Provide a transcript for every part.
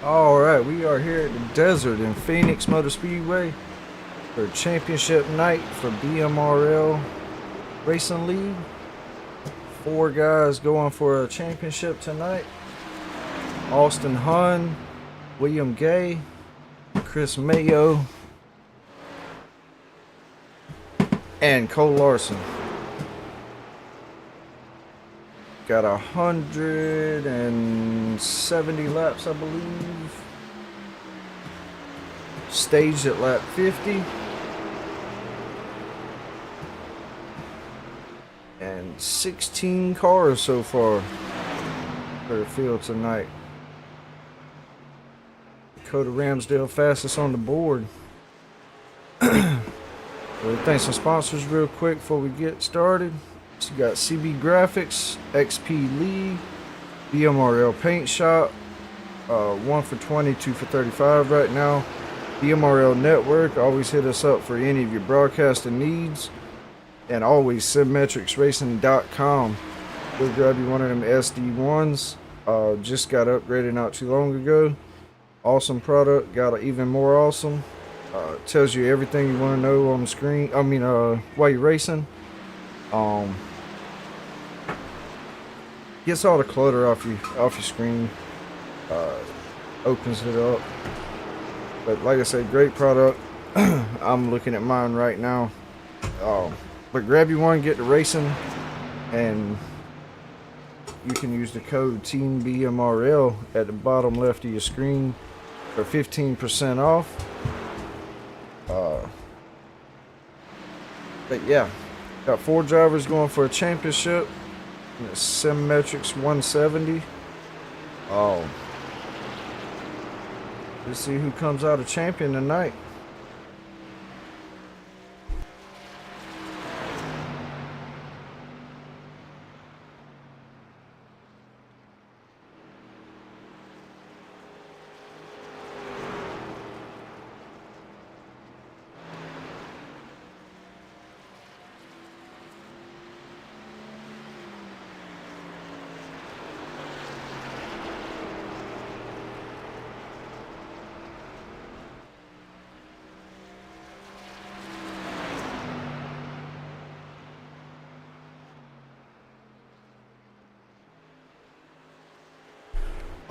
All right, we are here at the desert in Phoenix Motor Speedway for championship night for BMRL Racing League. 4 guys going for a championship tonight. Austin Hunn, William Gay, Chris Mayo, and Cole Larson. Got 170 laps, I believe. Staged at lap 50. And 16 cars so far for the field tonight. Dakota Ramsdale fastest on the board. We'll thank some sponsors real quick before we get started. So you got CB Graphics, XP Lee, BMRL Paint Shop, 1 for 20, 2 for 35 right now. BMRL Network, always hit us up for any of your broadcasting needs. And always SimMetricsRacing.com. We'll grab you one of them SD1s. Just got upgraded not too long ago. Awesome product, got even more awesome. Tells you everything you want to know on the screen. While you're racing. Gets all the clutter off your screen. Opens it up. But like I said, great product. I'm looking at mine right now. But grab you one, get to racing, and you can use the code TEAMBMRL at the bottom left of your screen for 15% off. But yeah, got 4 drivers going for a championship. SimMetrics 170. Let's see who comes out a champion tonight.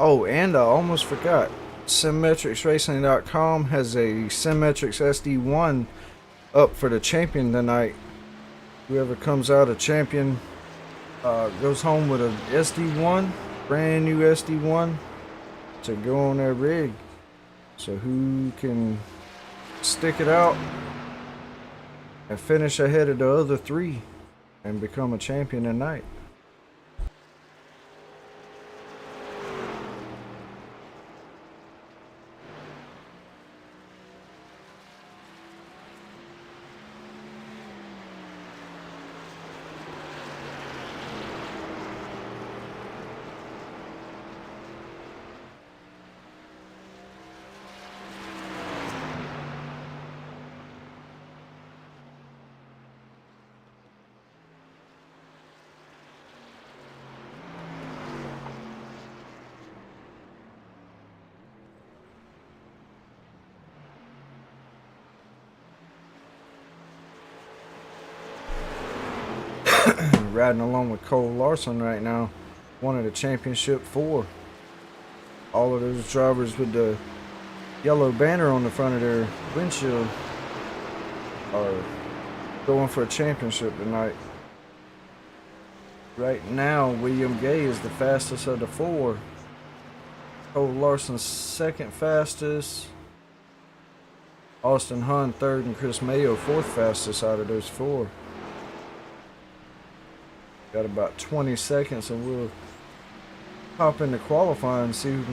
Oh, and I almost forgot. SimMetricsRacing.com has a SimMetrics SD1 up for the champion tonight. Whoever comes out a champion goes home with a SD1, brand new SD1 to go on their rig. So who can stick it out and finish ahead of the other 3 and become a champion tonight? Riding along with Cole Larson right now, one of the championship 4. All of those drivers with the yellow banner on the front of their windshield are going for a championship tonight. Right now, William Gay is the fastest of the 4. Cole Larson's second fastest. Austin Hunn third, and Chris Mayo 4th fastest out of those 4. Got about 20 seconds, and we'll hop into qualifying and see who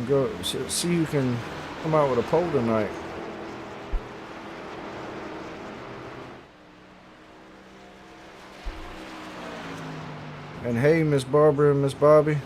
can come out with a pole tonight. And hey, Miss Barbara and Miss Bobby.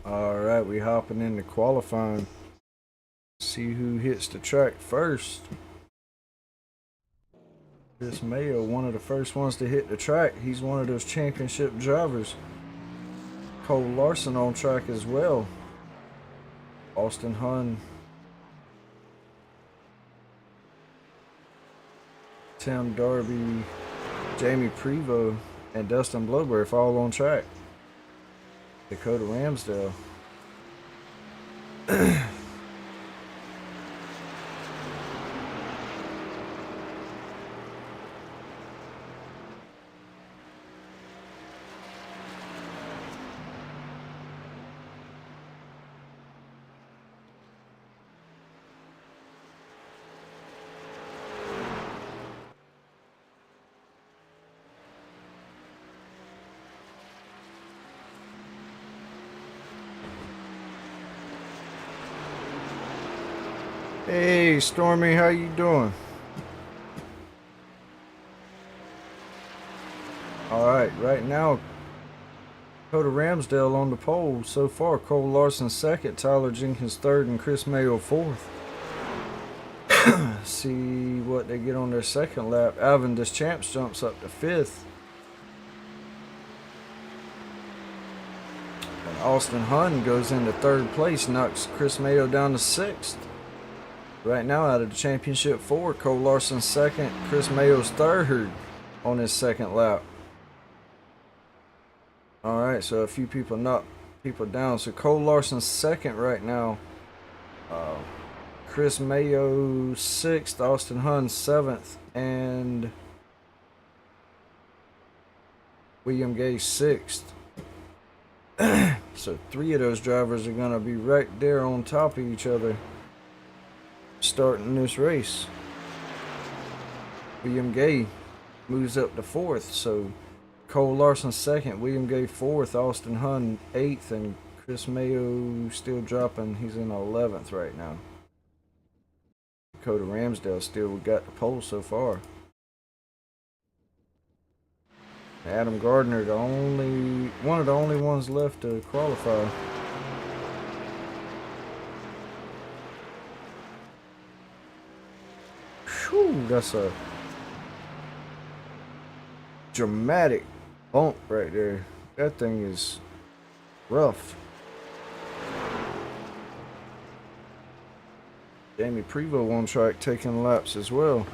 Alright, we hopping into qualifying. See who hits the track first. Chris Mayo, one of the first ones to hit the track. He's one of those championship drivers. Cole Larson on track as well. Austin Hunn. Tim Darby, Jamie Prevost, and Dustin Blowberg all on track. Dakota Ramsdale. Hey, Stormy, how you doing? Alright, right now, Dakota Ramsdale on the pole so far. Cole Larson second, Tyler Jenkins third, and Chris Mayo fourth. See what they get on their second lap. Alvin Deschamps jumps up to fifth. And Austin Hunn goes into third place, knocks Chris Mayo down to sixth. Right now, out of the championship four, Cole Larson second, Chris Mayo's third on his second lap. Alright, so a few people knock people down. So Cole Larson second right now. Chris Mayo sixth, Austin Hunn seventh, and William Gay sixth. So three of those drivers are going to be right there on top of each other starting this race. William Gay moves up to fourth, so Cole Larson second, William Gay fourth, Austin Hunn eighth, and Chris Mayo still dropping. He's in 11th right now. Dakota Ramsdale still got the pole so far. Adam Gardner, one of the only ones left to qualify. Whew, that's a dramatic bump right there. That thing is rough. Jamie Prevost on track taking laps as well.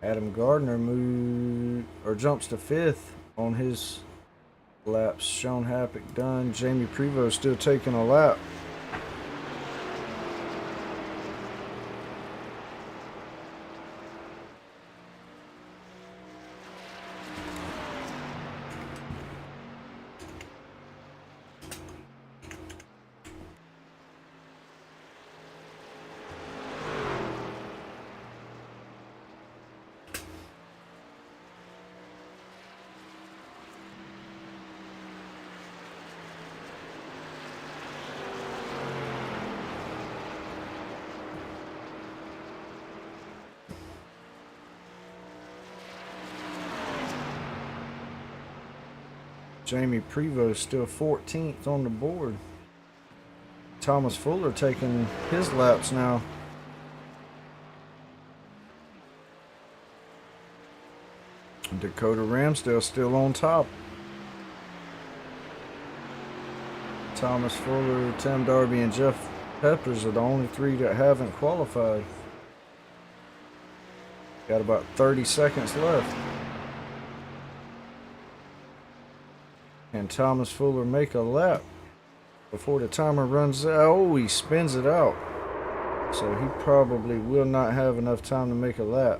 Adam Gardner jumps to fifth on his laps. Sean Happick done. Jamie Prevost still taking a lap. Jamie Prevost still 14th on the board. Thomas Fuller taking his laps now. Dakota Ramsdale still on top. Thomas Fuller, Tim Darby, and Jeff Peppers are the only three that haven't qualified. Got about 30 seconds left. Can Thomas Fuller make a lap before the timer runs out? Oh, he spins it out. So he probably will not have enough time to make a lap.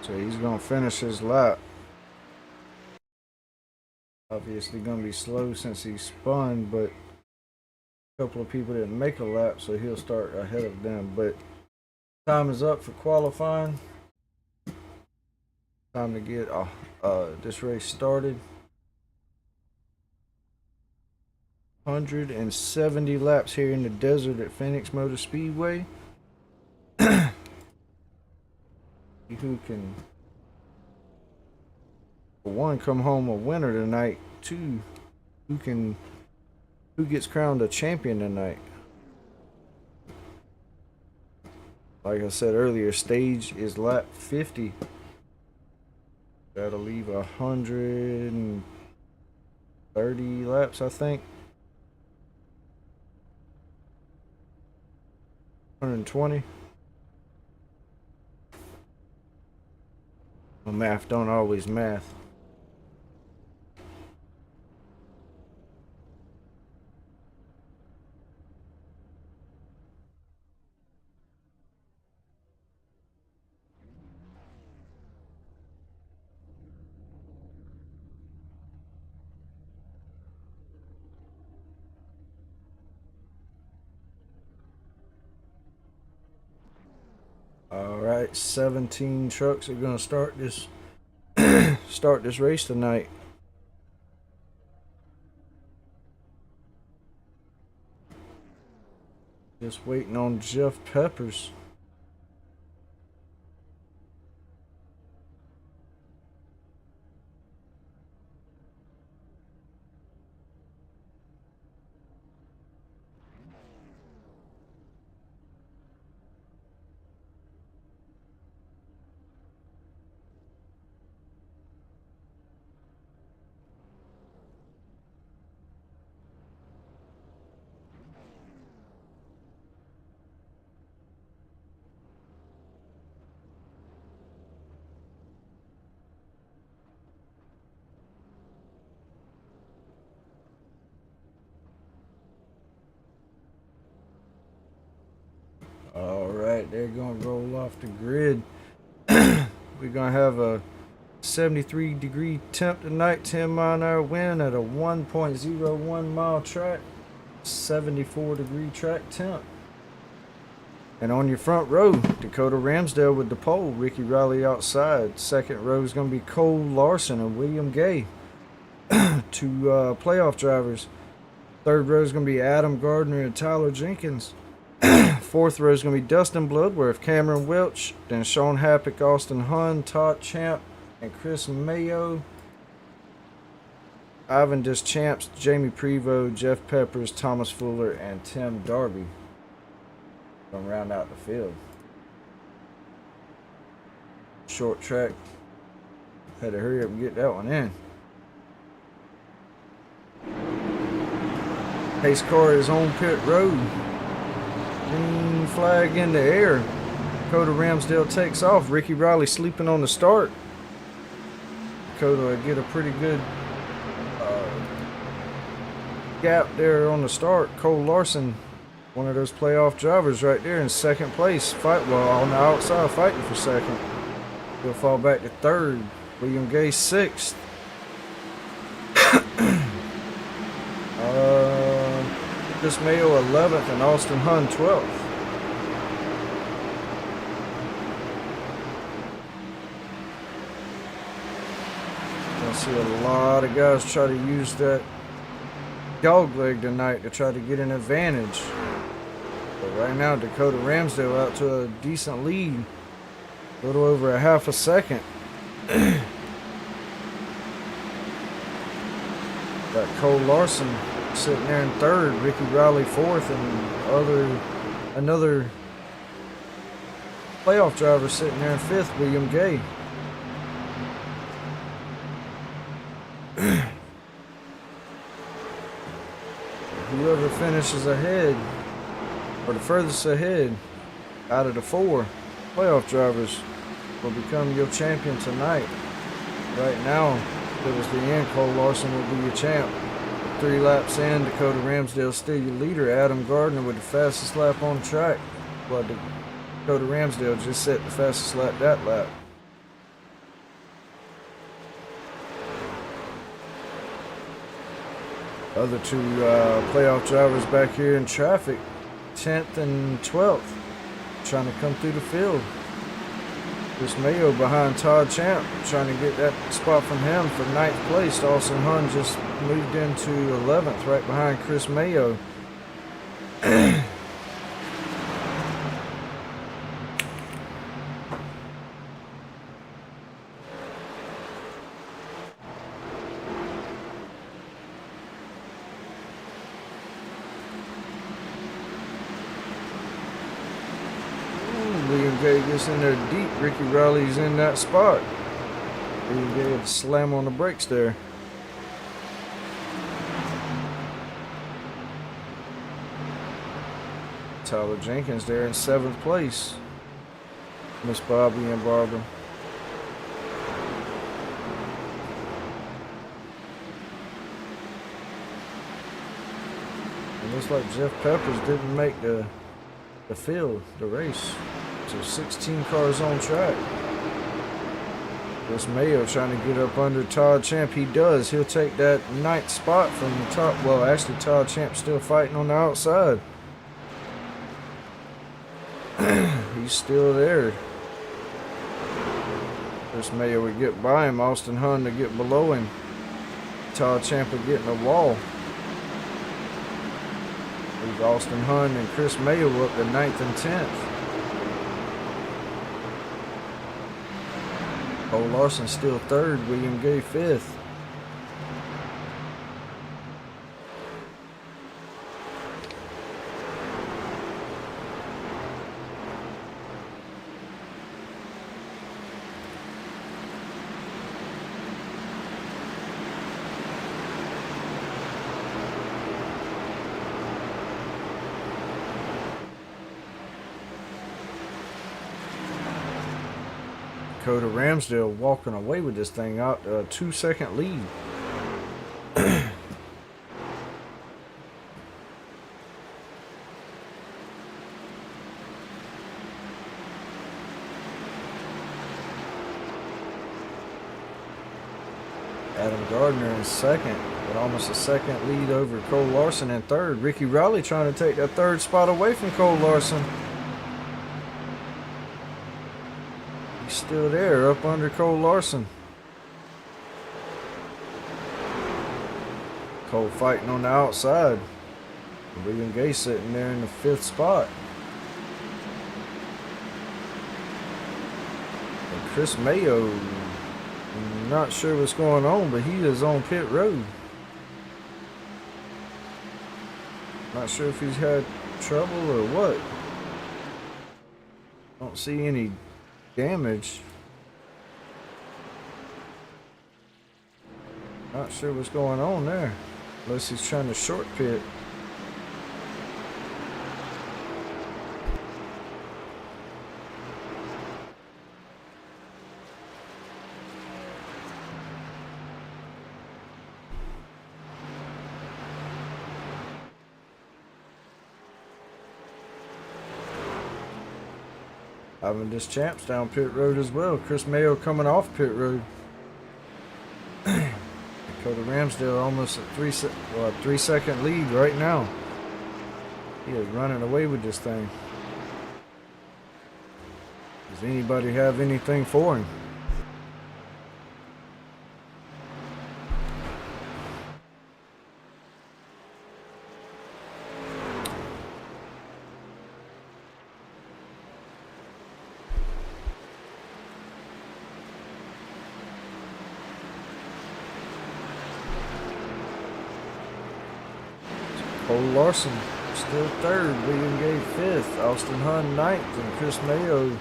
So he's going to finish his lap. Obviously gonna be slow since he spun, but a couple of people didn't make a lap, so he'll start ahead of them. But time is up for qualifying. Time to get this race started. 170 laps here in the desert at Phoenix Motor Speedway. Who can, for one, come home a winner tonight? Two, who gets crowned a champion tonight? Like I said earlier, stage is lap 50. That'll leave 130 laps, I think. 120. Well, math don't always math. All right, 17 trucks are gonna start this race tonight. Just waiting on Jeff Peppers. All right, they're gonna roll off the grid. We're gonna have a 73-degree temp tonight, 10-mile-an-hour wind at a 1.01 mile track, 74-degree track temp. And on your front row, Dakota Ramsdale with the pole, Ricky Riley outside. Second row is going to be Cole Larson and William Gay, two playoff drivers. Third row is going to be Adam Gardner and Tyler Jenkins. Fourth row is going to be Dustin Bloodworth, Cameron Welch, then Sean Happick, Austin Hunn, Todd Champ, and Chris Mayo. Ivan Deschamps, Jamie Prevost, Jeff Peppers, Thomas Fuller, and Tim Darby. Gonna round out the field. Short track. Had to hurry up and get that one in. Pace car is on pit road. Green flag in the air. Dakota Ramsdale takes off. Ricky Riley sleeping on the start. Dakota get a pretty good gap there on the start. Cole Larson, one of those playoff drivers right there in second place. On the outside fighting for second. He'll fall back to third. William Gay sixth. Chris Mayo 11th and Austin Hunn 12th. I see a lot of guys try to use that dog leg tonight to try to get an advantage. But right now, Dakota Ramsdale out to a decent lead. A little over a half a second. Got Cole Larson sitting there in third, Ricky Riley fourth, and another playoff driver sitting there in fifth, William Gay. Whoever finishes ahead, or the furthest ahead out of the four playoff drivers, will become your champion tonight. Right now, if it was the end, Cole Larson will be your champ. 3 laps in, Dakota Ramsdale still your leader. Adam Gardner with the fastest lap on track. Well, Dakota Ramsdale just set the fastest lap that lap. Other two playoff drivers back here in traffic, 10th and 12th, trying to come through the field. Chris Mayo behind Todd Champ, trying to get that spot from him for 9th place. Austin Hun just moved into 11th, right behind Chris Mayo. Gets in there deep. Ricky Riley's in that spot. William Gay had to slam on the brakes there. Tyler Jenkins there in 7th place. Miss Bobby and Barbara. It looks like Jeff Peppers didn't make the field, the race. So 16 cars on track. Chris Mayo trying to get up under Todd Champ. He does. He'll take that 9th spot from the top. Well, actually, Todd Champ still fighting on the outside. He's still there. Chris Mayo would get by him. Austin Hun to get below him. Todd Champ would get in the wall. Leave Austin Hun and Chris Mayo up to 9th and 10th. Cole Larson still 3rd, William Gay 5th. Dakota Ramsdale walking away with this thing out, 2-second lead. Adam Gardner in 2nd, with almost a 2nd lead over Cole Larson in 3rd. Ricky Riley trying to take that 3rd spot away from Cole Larson. Still there, up under Cole Larson. Cole fighting on the outside. William Gay sitting there in the 5th spot. And Chris Mayo, I'm not sure what's going on, but he is on pit road. Not sure if he's had trouble or what. Don't see any damage. Not sure what's going on there, unless he's trying to short pit. Having this Champs down pit road as well. Chris Mayo coming off pit road. Dakota Ramsdale almost a 3-second lead right now. He is running away with this thing. Does anybody have anything for him? Cole Larson still 3rd, William Gay 5th, Austin Hun 9th, and Chris Mayo,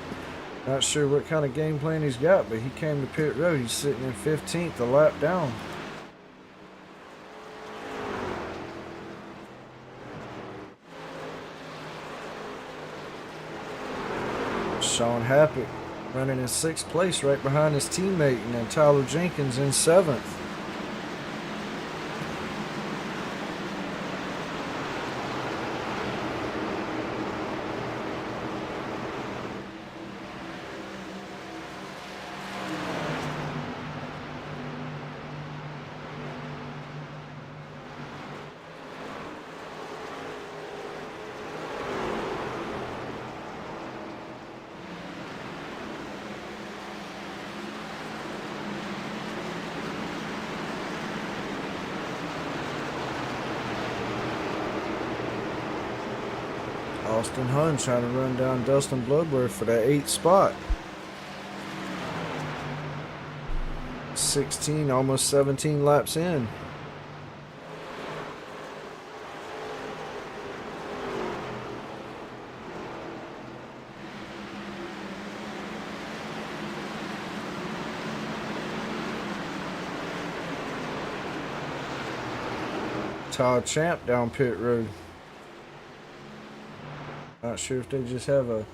not sure what kind of game plan he's got, but he came to pit road. He's sitting in 15th, a lap down. Sean Happett running in 6th place right behind his teammate, and then Tyler Jenkins in 7th. Austin Hunn trying to run down Dustin Bloodworth for that 8th spot. 16, almost 17 laps in. Todd Champ down pit road. Not sure if they just have a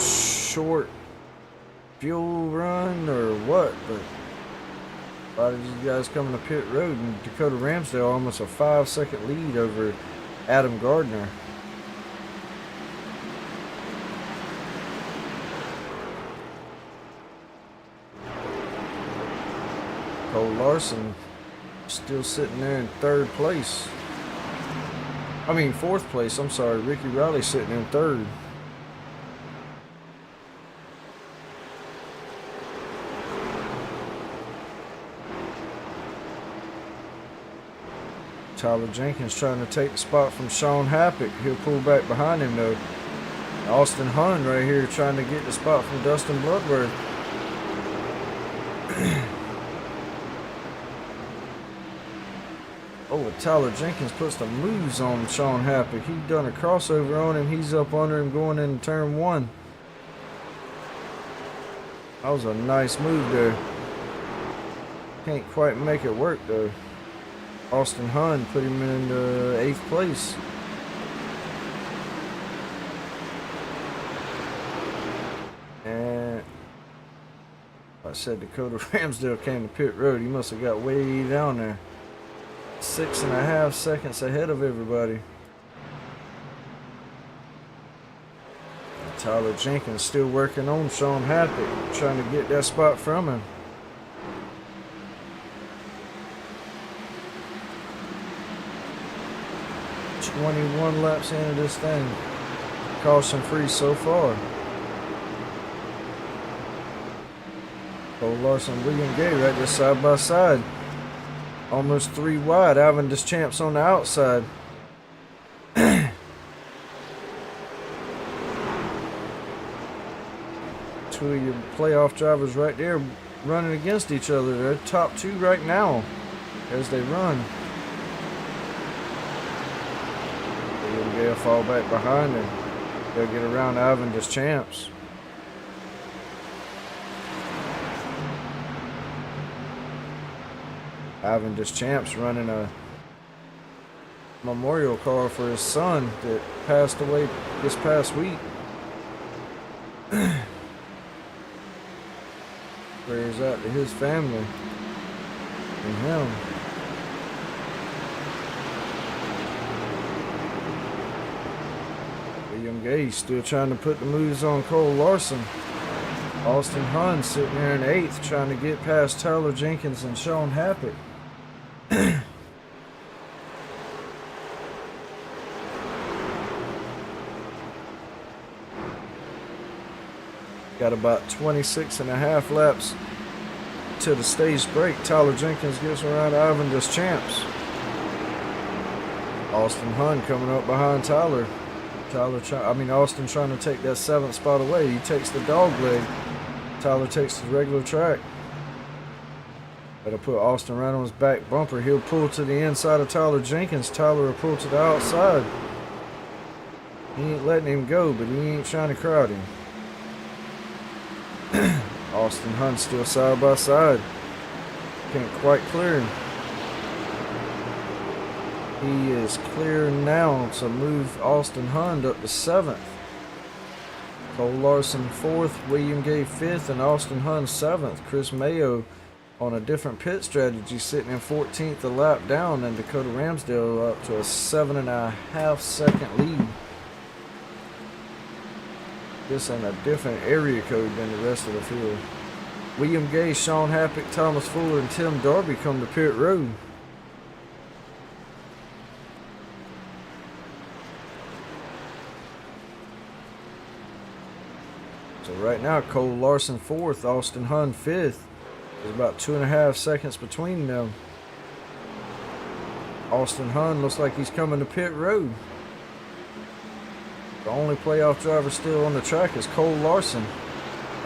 short fuel run or what, but a lot of these guys coming to pit road, and Dakota Ramsdale almost a 5-second lead over Adam Gardner. Cole Larson still sitting there in 3rd place. I mean 4th place, I'm sorry. Ricky Riley sitting in 3rd. Tyler Jenkins trying to take the spot from Sean Happick. He'll pull back behind him though. Austin Hunn right here trying to get the spot from Dustin Bloodworth. Oh, Tyler Jenkins puts the moves on Sean Happick. He done a crossover on him. He's up under him going into turn 1. That was a nice move there. Can't quite make it work though. Austin Hunn put him in 8th place. And I said Dakota Ramsdale came to pit road. He must have got way down there. 6.5 seconds ahead of everybody. Tyler Jenkins still working on Sean Happick, trying to get that spot from him. "21 laps into this thing. Caution free so far. Cole Larson, William Gay right there side by side. Almost 3 wide. Alvin Deschamps on the outside. Two of your playoff drivers right there running against each other. They're top 2 right now as they run. William Gay will fall back behind him. They'll get around Alvin Deschamps. Alvin Deschamps running a memorial car for his son that passed away this past week. Prayers out to his family and him. William Gay still trying to put the moves on Cole Larson. Austin Hunn sitting there in 8th trying to get past Tyler Jenkins and Sean Happick. Got about 26.5 laps to the stage break. Tyler Jenkins gets around Alvin Deschamps. Austin Hunn coming up behind Tyler. Austin trying to take that 7th spot away. He takes the dog leg. Tyler takes the regular track. That'll put Austin right on his back bumper. He'll pull to the inside of Tyler Jenkins. Tyler will pull to the outside. He ain't letting him go, but he ain't trying to crowd him. Austin Hunn still side by side. Can't quite clear him. He is clear now to move Austin Hunn up to 7th. Cole Larson 4th, William Gay 5th, and Austin Hunn 7th. Chris Mayo on a different pit strategy sitting in 14th a lap down, and Dakota Ramsdale up to a 7.5 second lead. This in a different area code than the rest of the field. William Gay, Sean Happick, Thomas Fuller, and Tim Darby come to pit road. So right now, Cole Larson 4th, Austin Hunn 5th. There's about 2.5 seconds between them. Austin Hunn looks like he's coming to pit road. The only playoff driver still on the track is Cole Larson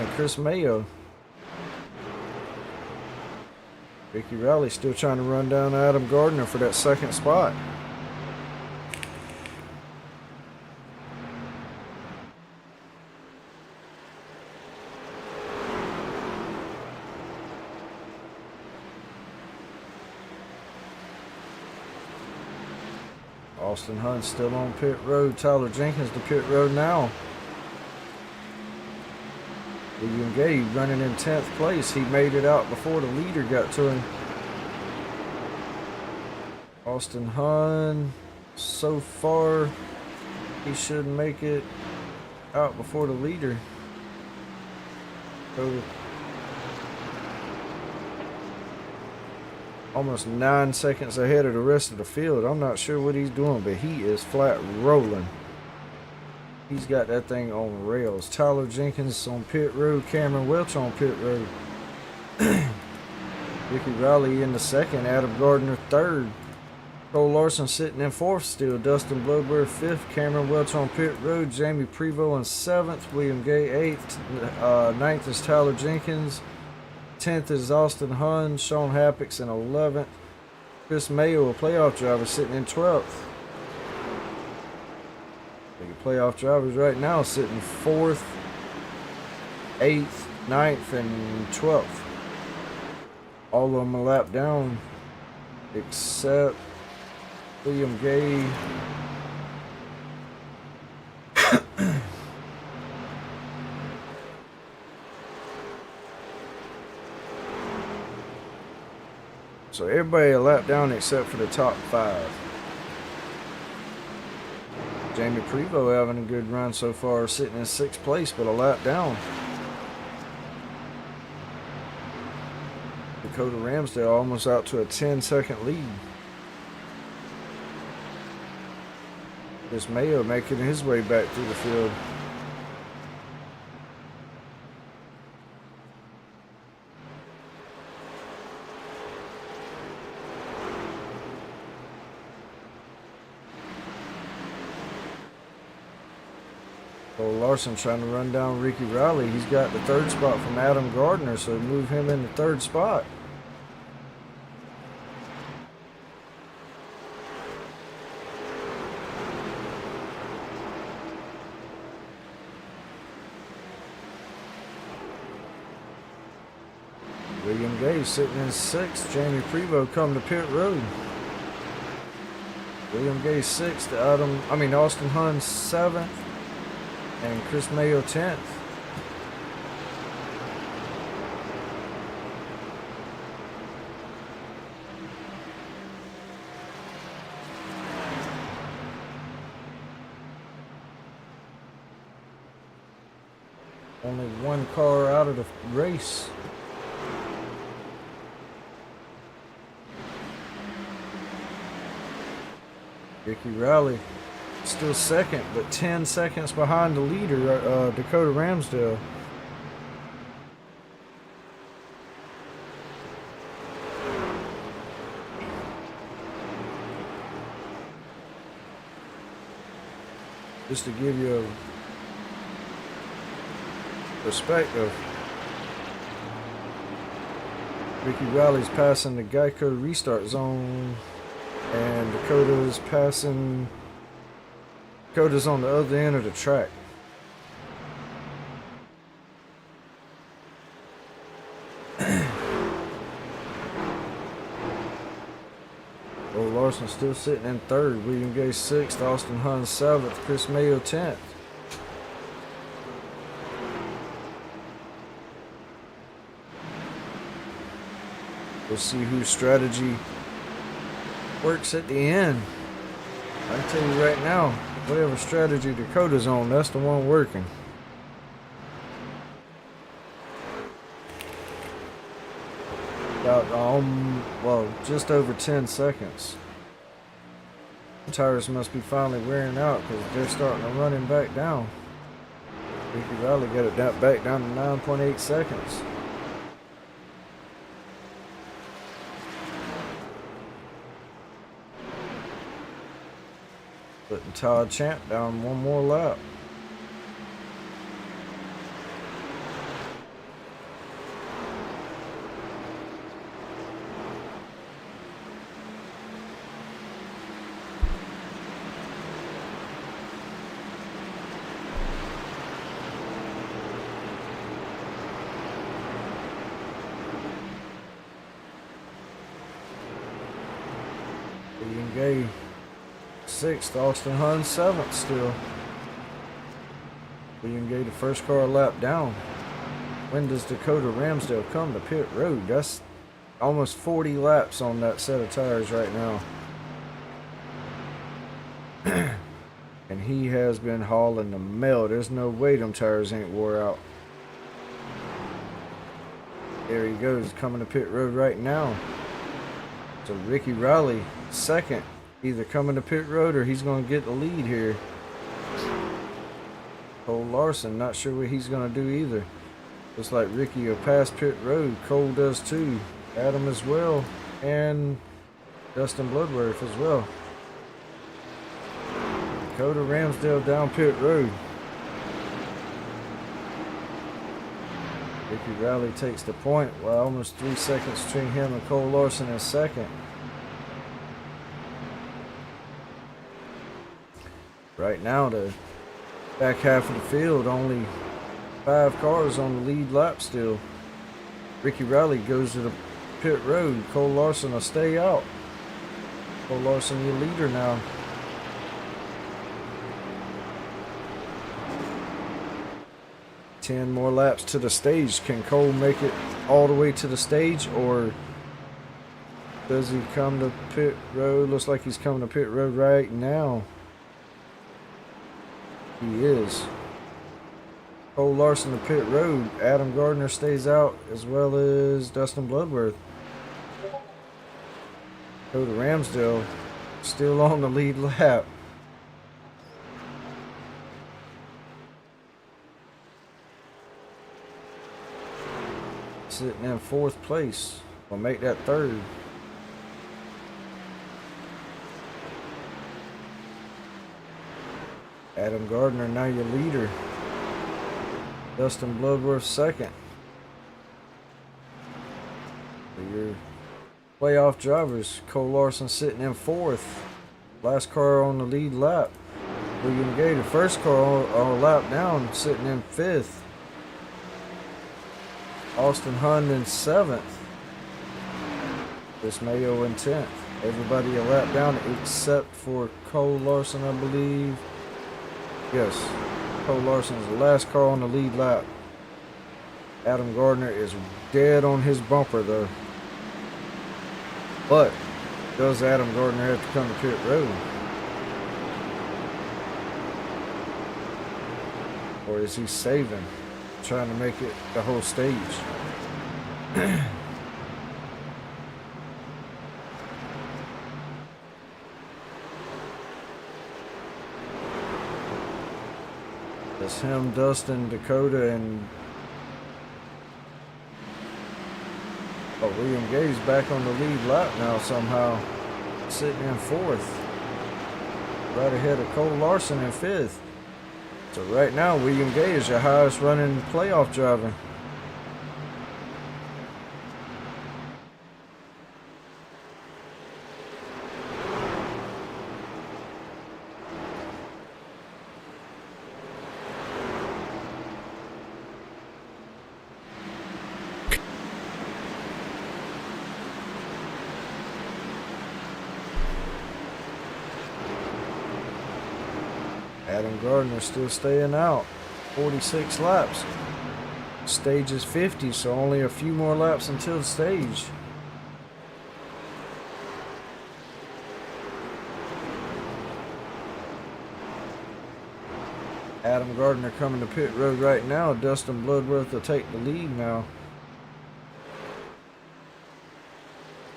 and Chris Mayo. Ricky Rowley still trying to run down Adam Gardner for that second spot. Austin Hunt still on pit road. Tyler Jenkins to pit road now. William Gay running in 10th place. He made it out before the leader got to him. Austin Hunt, so far, he should make it out before the leader. So, almost 9 seconds ahead of the rest of the field. I'm not sure what he's doing, but he is flat rolling. He's got that thing on rails. Tyler Jenkins on pit road. Cameron Welch on pit road. Ricky Rowley in the second. Adam Gardner third. Cole Larson sitting in fourth still. Dustin Blowbird fifth. Cameron Welch on pit road. Jamie Prevost in seventh. William Gay eighth. Ninth is Tyler Jenkins. 10th is Austin Hunn. Sean Happix in 11th. Chris Mayo, a playoff driver, sitting in 12th. The playoff drivers right now sitting 4th, 8th, 9th, and 12th. All of them a lap down except William Gay. So everybody a lap down except for the top 5. Jamie Prevost having a good run so far, sitting in 6th place, but a lap down. Dakota Ramsdale almost out to a 10-second lead. Chris Mayo making his way back through the field. Cole Larson trying to run down Ricky Rowley. He's got the 3rd spot from Adam Gardner, so move him in the 3rd spot. William Gay sitting in 6th. Jamie Prevost come to pit road. William Gay 6th. Austin Hunn 7th. And Chris Mayo 10th. Only one car out of the race. Ricky Rowley still second, but 10 seconds behind the leader, Dakota Ramsdale. Just to give you a perspective, Ricky Rowley's passing the Geico restart zone, and Dakota's on the other end of the track. Cole Larson still sitting in 3rd. William Gay 6th. Austin Hunn 7th. Chris Mayo 10th. We'll see whose strategy works at the end. I can tell you right now, whatever strategy Dakota's on, that's the one working. About, just over 10 seconds. Tires must be finally wearing out because they're starting to run him back down. Ricky Rowley got it back down to 9.8 seconds. Putting Todd Champ down one more lap. William Gay 6th, Austin Hunt 7th still. William Gay the first car a lap down. When does Dakota Ramsdale come to pit road? That's almost 40 laps on that set of tires right now. And he has been hauling the mail. There's no way them tires ain't wore out. There he goes, coming to pit road right now. So Ricky Riley, 2nd, either coming to pit road or he's going to get the lead here. Cole Larson, not sure what he's going to do either. Looks like Ricky will pass pit road. Cole does too. Adam as well. And Dustin Bloodworth as well. Dakota Ramsdale down pit road. Ricky Riley takes the point. Well, almost 3 seconds between him and Cole Larson in 2nd. Right now, the back half of the field, only 5 cars on the lead lap still. Ricky Riley goes to the pit road. Cole Larson will stay out. Cole Larson, your leader now. Ten more laps to the stage. Can Cole make it all the way to the stage, or does he come to pit road? Looks like he's coming to pit road right now. He is. Cole Larson to pit road. Adam Gardner stays out, as well as Dustin Bloodworth. Dakota Ramsdale still on the lead lap. Sitting in 4th place. We'll make that 3rd. Adam Gardner now your leader. Dustin Bloodworth 2nd. For your playoff drivers, Cole Larson sitting in 4th. Last car on the lead lap. William Gay, the first car on a lap down, sitting in 5th. Austin Hunt in 7th. Chris Mayo in 10th. Everybody a lap down except for Cole Larson, I believe. Yes, Cole Larson is the last car on the lead lap. Adam Gardner is dead on his bumper though. But does Adam Gardner have to come to pit road? Or is he saving? Trying to make it the whole stage. It's him, Dustin, Dakota, and William Gay's back on the lead lap now somehow, sitting in 4th, right ahead of Cole Larson in 5th. So right now, William Gay is your highest running playoff driver. Adam Gardner still staying out. 46 laps. Stage is 50, so only a few more laps until the stage. Adam Gardner coming to pit road right now. Dustin Bloodworth will take the lead now.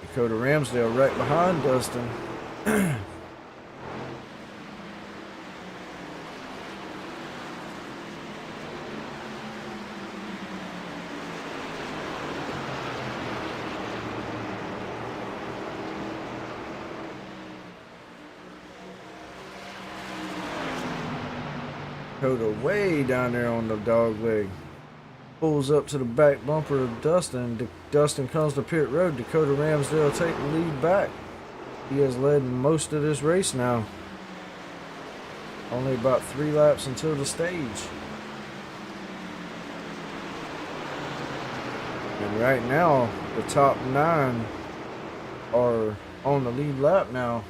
Dakota Ramsdale right behind Dustin. Dakota way down there on the dog leg. Pulls up to the back bumper of Dustin. Dustin comes to pit road. Dakota Ramsdale take the lead back. He has led most of this race now. Only about 3 laps until the stage. And right now, the top 9 are on the lead lap now.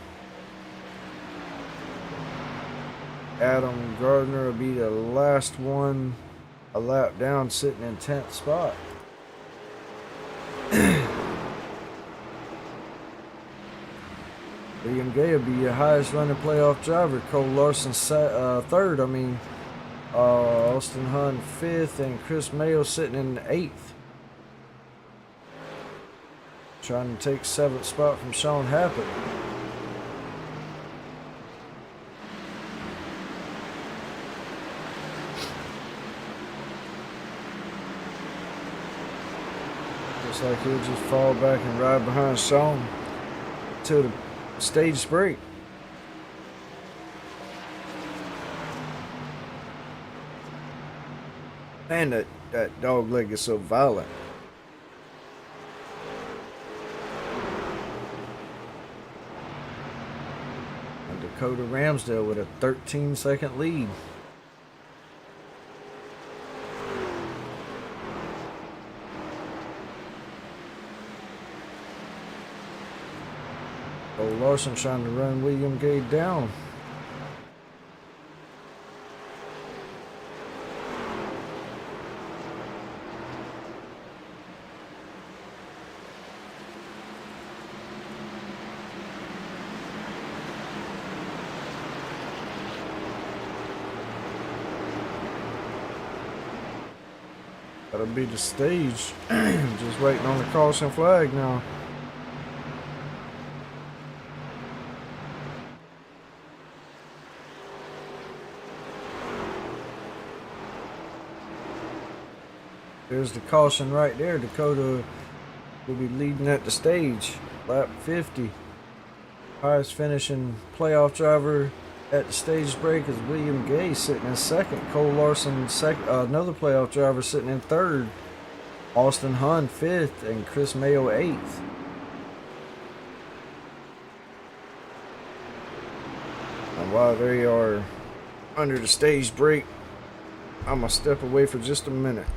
Adam Gardner will be the last one a lap down, sitting in 10th spot. William Gay will be your highest running playoff driver. Cole Larson third. Austin Hunt 5th, and Chris Mayo sitting in 8th. Trying to take 7th spot from Sean Happett. Looks like he'll just fall back and ride behind Sean till the stage break. Man, that dog leg is so violent. And Dakota Ramsdale with a 13-second lead. Cole Larson trying to run William Gay down. That'll be the stage. Just waiting on the caution flag now. There's the caution right there. Dakota will be leading at the stage. Lap 50. Highest finishing playoff driver at the stage break is William Gay sitting in 2nd. Cole Larson second. Another playoff driver sitting in 3rd. Austin Hunt 5th, and Chris Mayo 8th. And while they are under the stage break, I'm gonna step away for just a minute.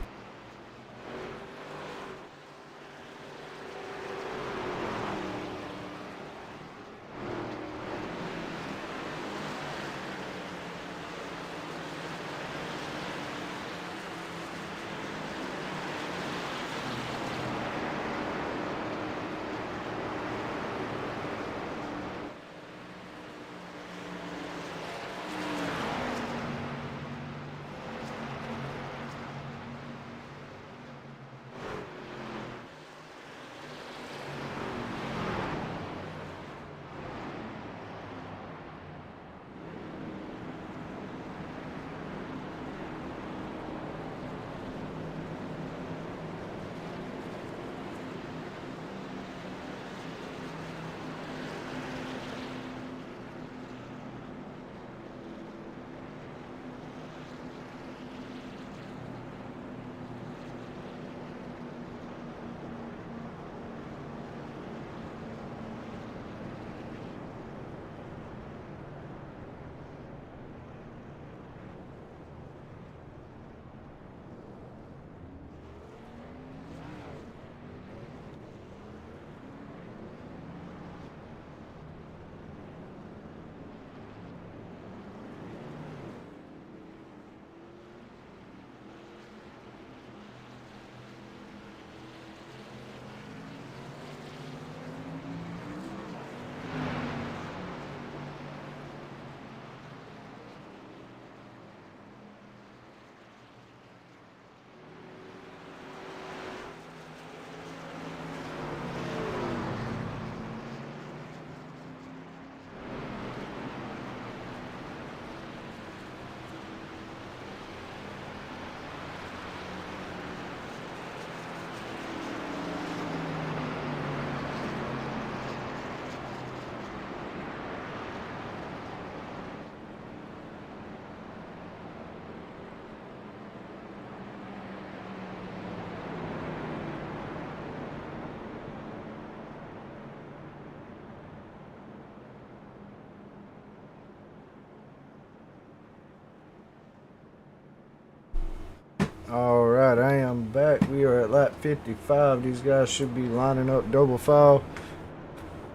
Alright, I am back. We are at lap 55. These guys should be lining up double file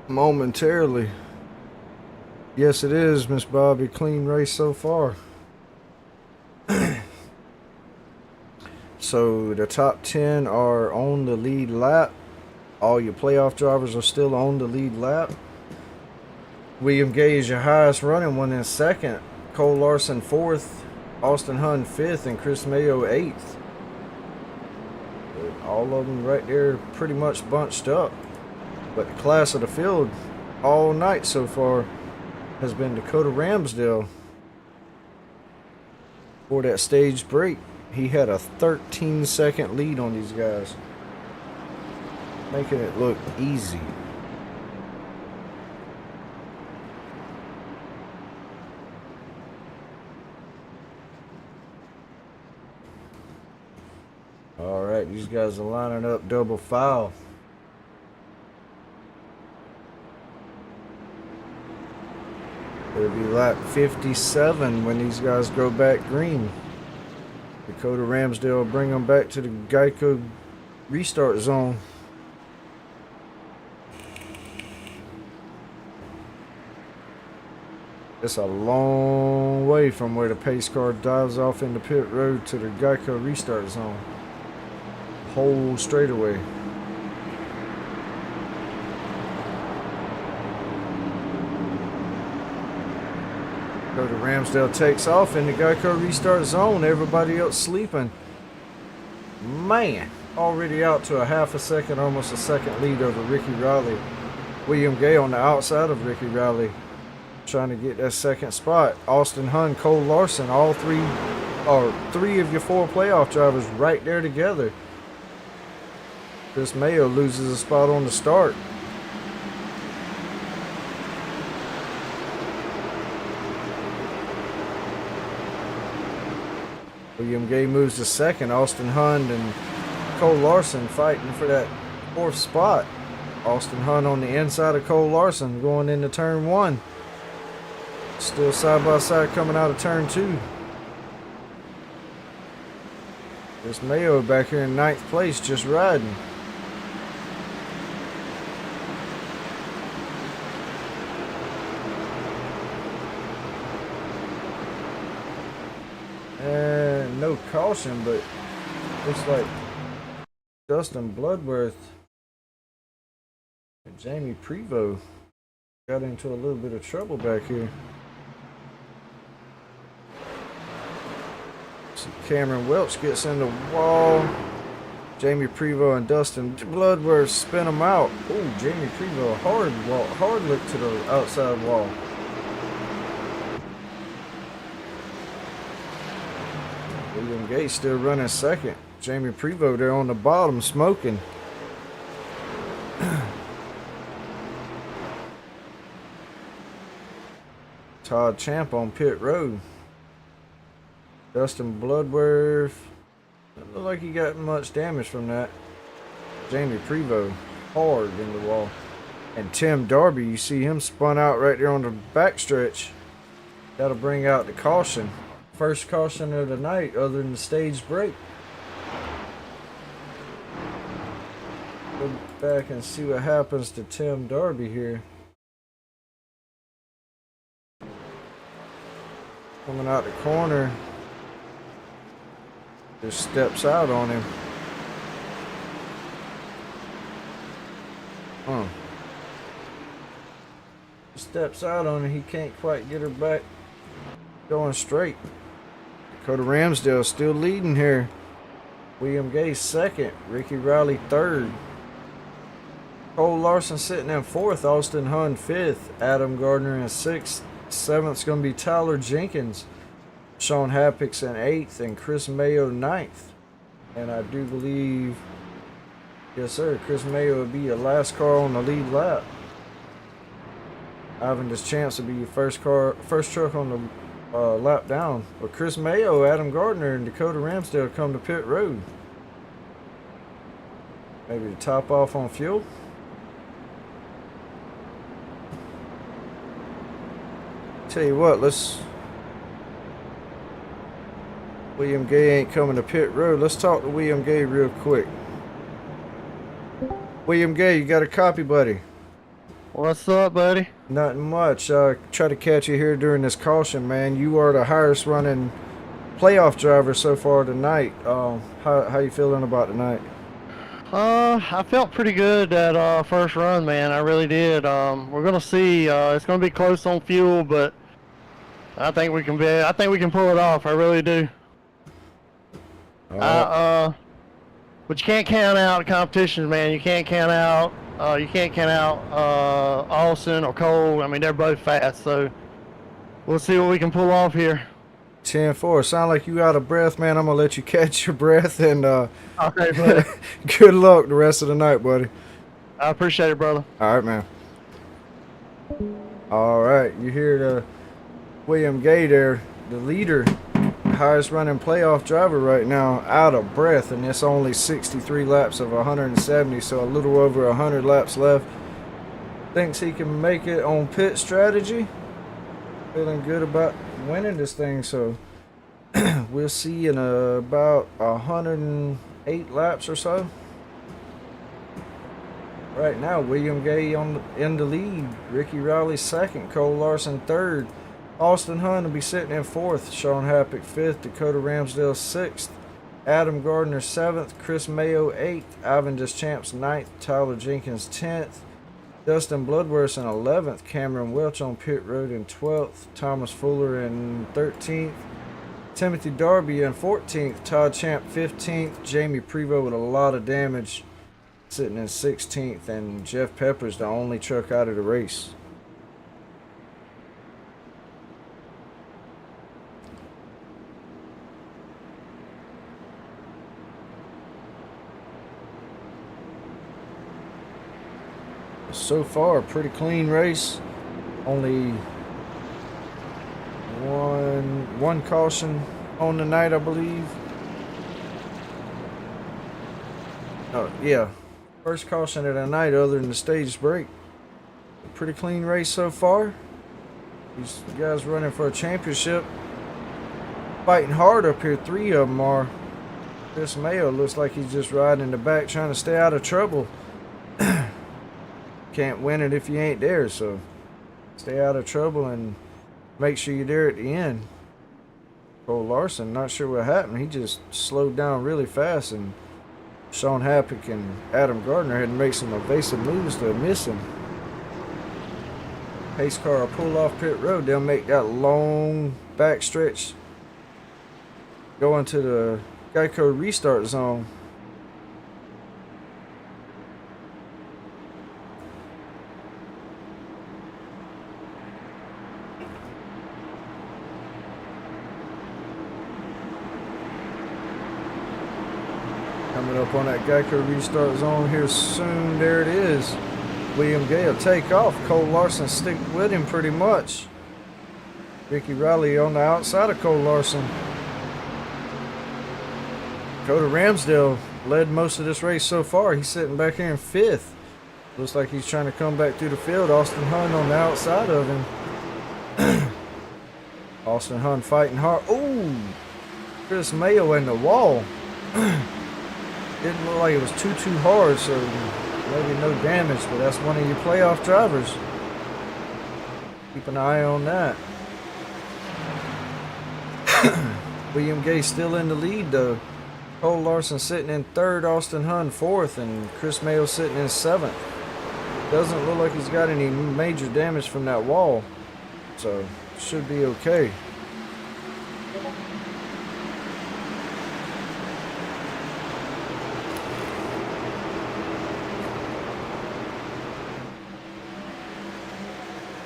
momentarily. Yes, it is, Miss Bobby. Clean race so far. So the top 10 are on the lead lap. All your playoff drivers are still on the lead lap. William Gay is your highest running one in second. Cole Larson 4th. Austin Hunn 5th. And Chris Mayo 8th. All of them right there pretty much bunched up. But the class of the field all night so far has been Dakota Ramsdale. For that stage break, he had a 13-second lead on these guys, making it look easy. All right, these guys are lining up double file. It'll be lap 57 when these guys go back green. Dakota Ramsdale will bring them back to the Geico restart zone. It's a long way from where the pace car dives off into pit road to the Geico restart zone. Whole straightaway. Dakota Ramsdale takes off in the Geico restart zone. Everybody else sleeping. Man, already out to a half a second, almost a second lead over Ricky Riley. William Gay on the outside of Ricky Riley, trying to get that second spot. Austin Hunn, Cole Larson, all three of your 4 playoff drivers right there together. Chris Mayo loses a spot on the start. William Gay moves to second. Austin Hunn and Cole Larson fighting for that 4th spot. Austin Hunn on the inside of Cole Larson going into turn 1. Still side by side coming out of turn 2. There's Mayo back here in 9th place just riding. And no caution, but looks like Dustin Bloodworth and Jamie Prevost got into a little bit of trouble back here. See, Cameron Welch gets in the wall. Jamie Prevost and Dustin Bloodworth spin them out. Oh, Jamie Prevost hard look to the outside wall. William Gay still running second. Jamie Prevost there on the bottom smoking. Todd Champ on pit road. Dustin Bloodworth. Doesn't look like he got much damage from that. Jamie Prevost hard in the wall. And Tim Darby, you see him spun out right there on the backstretch. That'll bring out the caution. First caution of the night other than the stage break. Go back and see what happens to Tim Darby here. Coming out the corner. Just steps out on him. Steps out on him. He can't quite get her back going straight. Dakota Ramsdale still leading here. William Gay second. Ricky Riley third. Cole Larson sitting in 4th. Austin Hunn 5th. Adam Gardner in 6th. 7th's going to be Tyler Jenkins. Sean Happix in 8th. And Chris Mayo 9th. And I do believe, yes sir, Chris Mayo will be your last car on the lead lap. Having this chance to be your first truck on the lap down. But Chris Mayo, Adam Gardner, and Dakota Ramsdale come to pit road. Maybe to top off on fuel. Tell you what, William Gay ain't coming to pit road. Let's talk to William Gay real quick. William Gay, you got a copy, buddy? What's up, buddy? Nothing much. Try to catch you here during this caution, man. You are the highest running playoff driver so far tonight. How you feeling about tonight? I felt pretty good that first run, man. I really did. We're gonna see. It's gonna be close on fuel, but I think we can pull it off. I really do. But you can't count out competitions, man. You can't count out. Austin or Cole. I mean, they're both fast, so we'll see what we can pull off here. 10-4. Sound like you out of breath, man. I'm gonna let you catch your breath and Okay, buddy. good luck the rest of the night, buddy. I appreciate it, brother. All right, man. All right, you hear the William Gay there, the leader, highest running playoff driver right now, out of breath, and it's only 63 laps of 170, so a little over 100 laps left. Thinks he can make it on pit strategy. Feeling good about winning this thing, so we'll see in about 108 laps or so. Right now, William Gay in the lead, Ricky Riley second, Cole Larson third, Austin Hunt will be sitting in fourth, Sean Happick fifth, Dakota Ramsdale sixth, Adam Gardner seventh, Chris Mayo eighth, Ivan Deschamps ninth, Tyler Jenkins 10th, Dustin Bloodworth in 11th, Cameron Welch on pit road in 12th, Thomas Fuller in 13th, Timothy Darby in 14th, Todd Champ 15th, Jamie Prevost with a lot of damage sitting in 16th, and Jeff Pepper's the only truck out of the race. So far, a pretty clean race. Only one caution on the night, I believe. Oh, yeah. First caution of the night other than the stage break. A pretty clean race so far. These guys running for a championship. Fighting hard up here. 3 of them are. Chris Mayo looks like he's just riding in the back trying to stay out of trouble. Can't win it if you ain't there, so stay out of trouble and make sure you're there at the end. Cole Larson, not sure what happened. He just slowed down really fast, and Sean Happick and Adam Gardner had to make some evasive moves to miss him. Pace car will pull off pit road. They'll make that long back stretch going to the Geico restart zone. Coming up on that Geico restart zone here soon. There it is. William Gay will take off. Cole Larson stick with him pretty much. Ricky Riley on the outside of Cole Larson. Dakota Ramsdale led most of this race so far. He's sitting back here in 5th. Looks like he's trying to come back through the field. Austin Hunt on the outside of him. Austin Hunt fighting hard. Ooh! Chris Mayo in the wall. Didn't look like it was too hard, so maybe no damage, but that's one of your playoff drivers. Keep an eye on that. William Gay still in the lead, though. Cole Larson sitting in 3rd, Austin Hunt 4th, and Chris Mayo sitting in 7th. Doesn't look like he's got any major damage from that wall, so should be okay.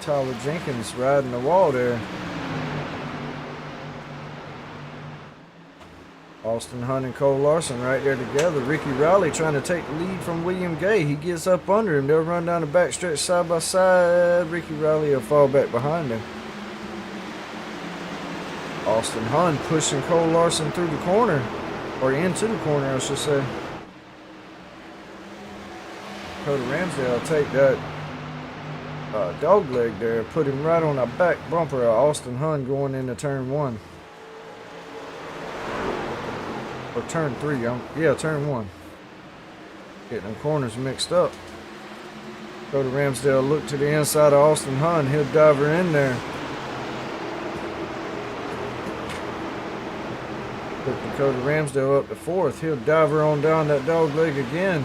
Tyler Jenkins riding the wall there. Austin Hunt and Cole Larson right there together. Ricky Riley trying to take the lead from William Gay. He gets up under him. They'll run down the back stretch side by side. Ricky Riley will fall back behind him. Austin Hunt pushing Cole Larson through the corner. Or into the corner, I should say. Dakota Ramsdale will take that dog leg there, put him right on the back bumper of Austin Hunt going into turn 1. Or turn 3. Yeah, turn 1. Getting them corners mixed up. Dakota Ramsdale look to the inside of Austin Hunn. He'll dive her in there. Put Dakota Ramsdale up to 4th. He'll dive her on down that dog leg again.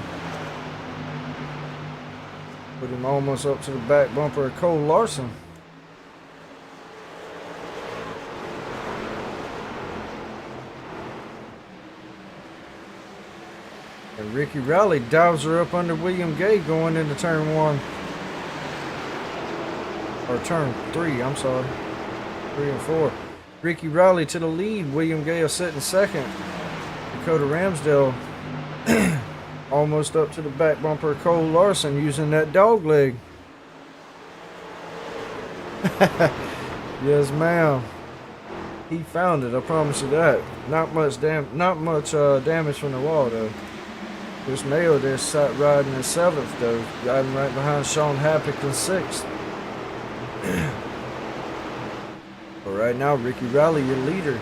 Put him almost up to the back bumper of Cole Larson. And Ricky Rowley dives her up under William Gay going into turn 1. Or turn 3, I'm sorry. 3 and 4. Ricky Rowley to the lead. William Gay sitting second. Dakota Ramsdale almost up to the back bumper of Cole Larson using that dog leg. Yes, ma'am. He found it, I promise you that. Not much damage from the wall though. Chris Mayo there sat riding in 7th though, riding right behind Sean Happick in 6th. But right now, Ricky Rowley, your leader.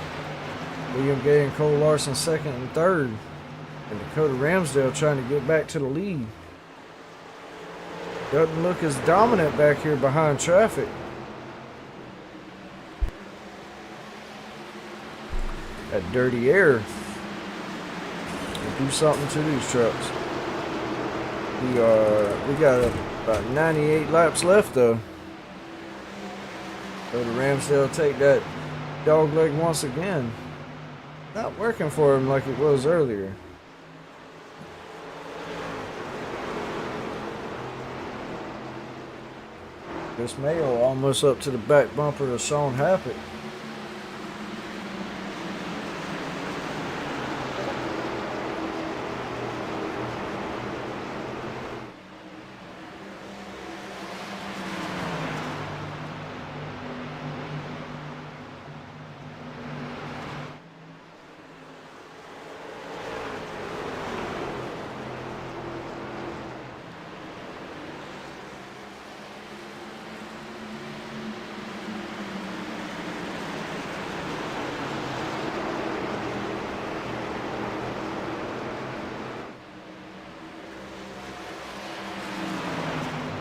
William Gay and Cole Larson 2nd and 3rd. And Dakota Ramsdale trying to get back to the lead. Doesn't look as dominant back here behind traffic. That dirty air will do something to these trucks. We got about 98 laps left though. Dakota Ramsdale take that dog leg once again. Not working for him like it was earlier. Chris Mayo almost up to the back bumper of Sean Happick.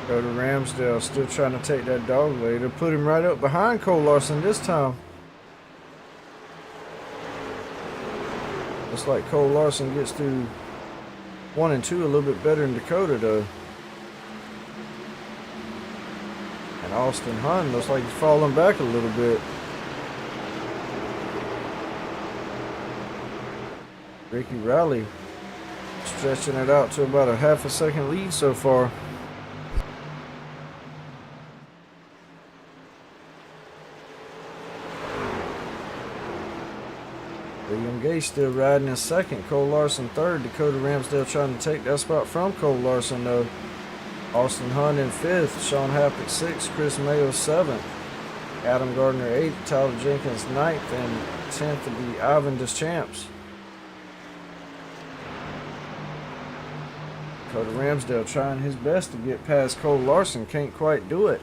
Dakota Ramsdale still trying to take that dog leg. They'll put him right up behind Cole Larson this time. Looks like Cole Larson gets through 1 and 2 a little bit better than Dakota though. And Austin Hunn looks like he's falling back a little bit. Ricky Rowley stretching it out to about a half a second lead so far. William Gay still riding in 2nd. Cole Larson 3rd. Dakota Ramsdale trying to take that spot from Cole Larson though. Austin Hunn in 5th. Sean Happick 6th. Chris Mayo 7th. Adam Gardner 8th. Tyler Jenkins 9th. And 10th to be Ivan Deschamps. Dakota Ramsdale trying his best to get past Cole Larson. Can't quite do it.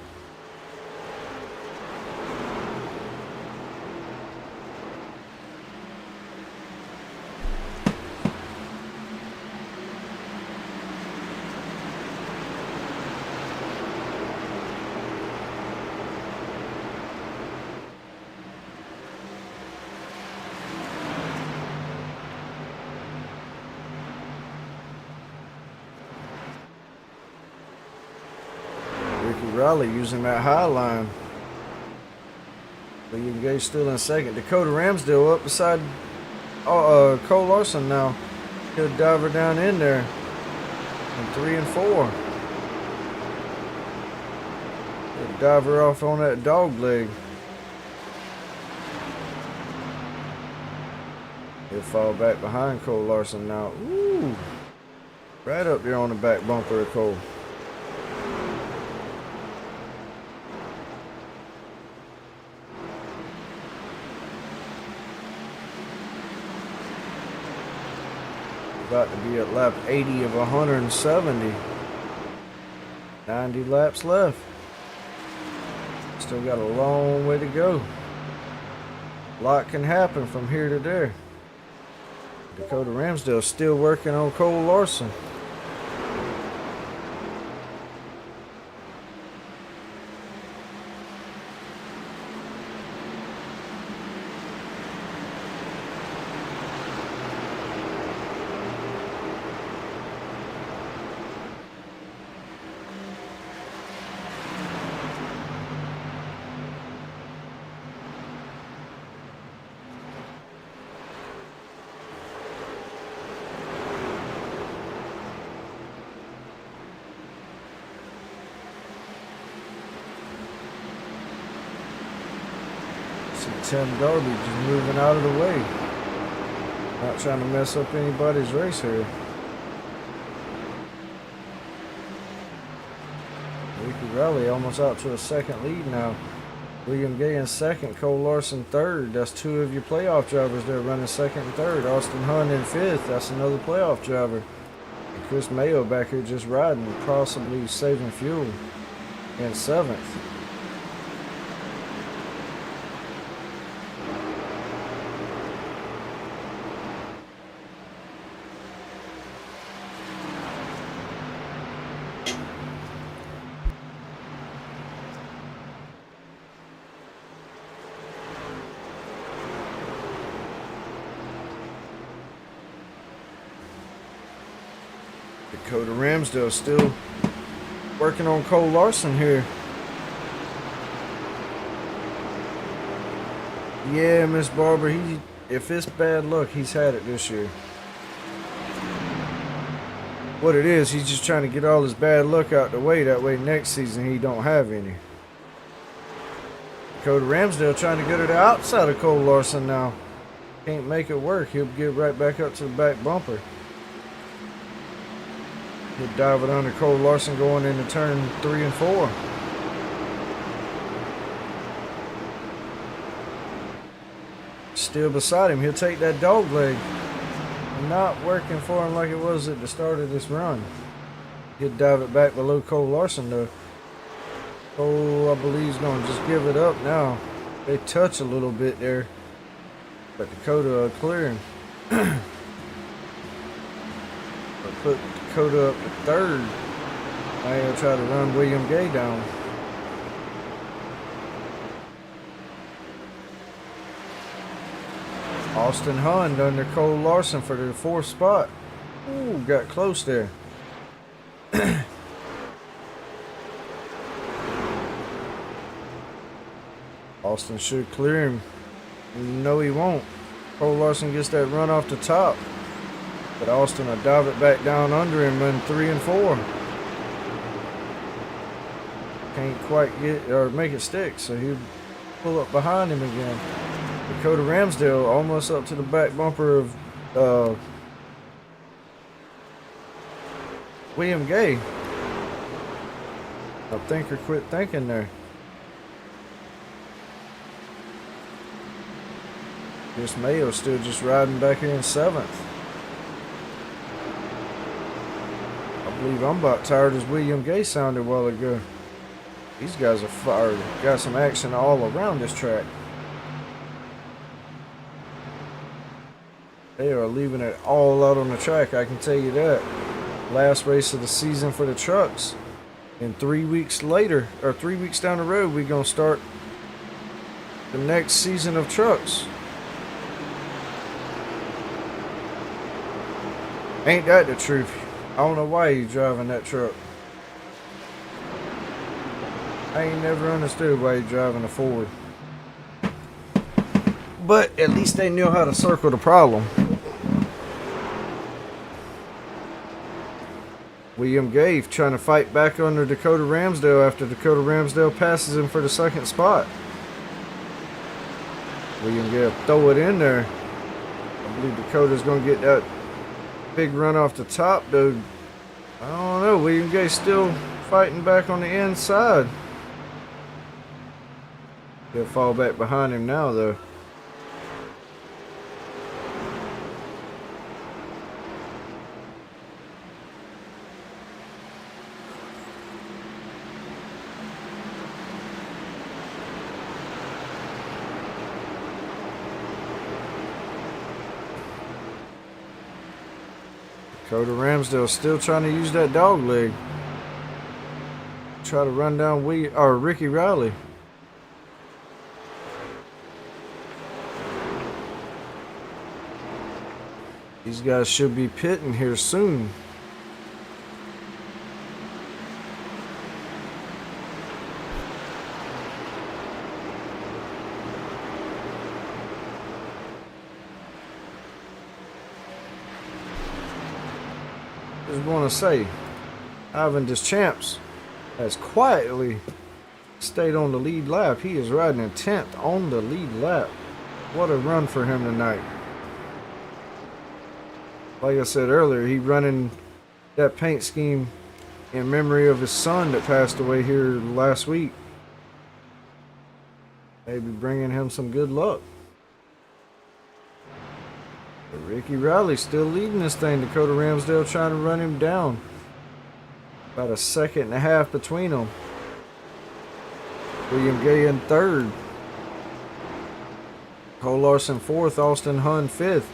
Rowley using that high line. William Gay still in 2nd. Dakota Ramsdale up beside Cole Larson now. He'll dive her down in there. And 3 and 4. He'll dive her off on that dog leg. He'll fall back behind Cole Larson now. Ooh. Right up there on the back bumper of Cole. About to be at lap 80 of 170. 90 laps left. Still got a long way to go. A lot can happen from here to there. Dakota Ramsdale still working on Cole Larson. Tim Darby just moving out of the way. Not trying to mess up anybody's race here. Ricky Raleigh almost out to a second lead now. William Gay in second, Cole Larson third. That's two of your playoff drivers there running second and third. Austin Hunt in fifth. That's another playoff driver. And Chris Mayo back here just riding, possibly saving fuel in seventh. Dakota Ramsdale still working on Cole Larson here. Yeah, Miss Barber, if it's bad luck, he's had it this year. What it is, he's just trying to get all his bad luck out the way. That way next season he don't have any. Dakota Ramsdale trying to go to the outside of Cole Larson now. Can't make it work. He'll get right back up to the back bumper. He'll dive it under Cole Larson going into turn 3 and 4. Still beside him. He'll take that dog leg. Not working for him like it was at the start of this run. He'll dive it back below Cole Larson though. Cole, I believe, is going to just give it up now. They touch a little bit there. But Dakota clearing. Put Dakota up to third. Now he'll try to run William Gay down. Austin Hunt under Cole Larson for the fourth spot. Ooh, got close there. Austin should clear him. No, he won't. Cole Larson gets that run off the top. But Austin will dive it back down under him in 3 and 4. Can't quite get or make it stick, so he'll pull up behind him again. Dakota Ramsdale almost up to the back bumper of William Gay. A thinker quit thinking there. Chris Mayo still just riding back here in 7th. I believe I'm about tired as William Gay sounded a while ago. These guys are fired. Got some action all around this track. They are leaving it all out on the track, I can tell you that. Last race of the season for the trucks. And 3 weeks later, or 3 weeks down the road, we're going to start the next season of trucks. Ain't that the truth? I don't know why you're driving that truck. I ain't never understood why you're driving a Ford. But at least they knew how to circle the problem. William Gay trying to fight back under Dakota Ramsdale after Dakota Ramsdale passes him for the 2nd spot. William Gay will throw it in there. I believe Dakota's going to get that big run off the top, though. I don't know. William Gay still fighting back on the inside. He'll fall back behind him now, though. Dakota Ramsdale still trying to use that dog leg. Try to run down Ricky Riley. These guys should be pitting here soon. Just want to say, Ivan Deschamps has quietly stayed on the lead lap. He is riding in 10th on the lead lap. What a run for him tonight. Like I said earlier, he running that paint scheme in memory of his son that passed away here last week. Maybe bringing him some good luck. But Ricky Riley still leading this thing. Dakota Ramsdale trying to run him down. About a second and a half between them. William Gay in third. Cole Larson fourth. Austin Hunn fifth.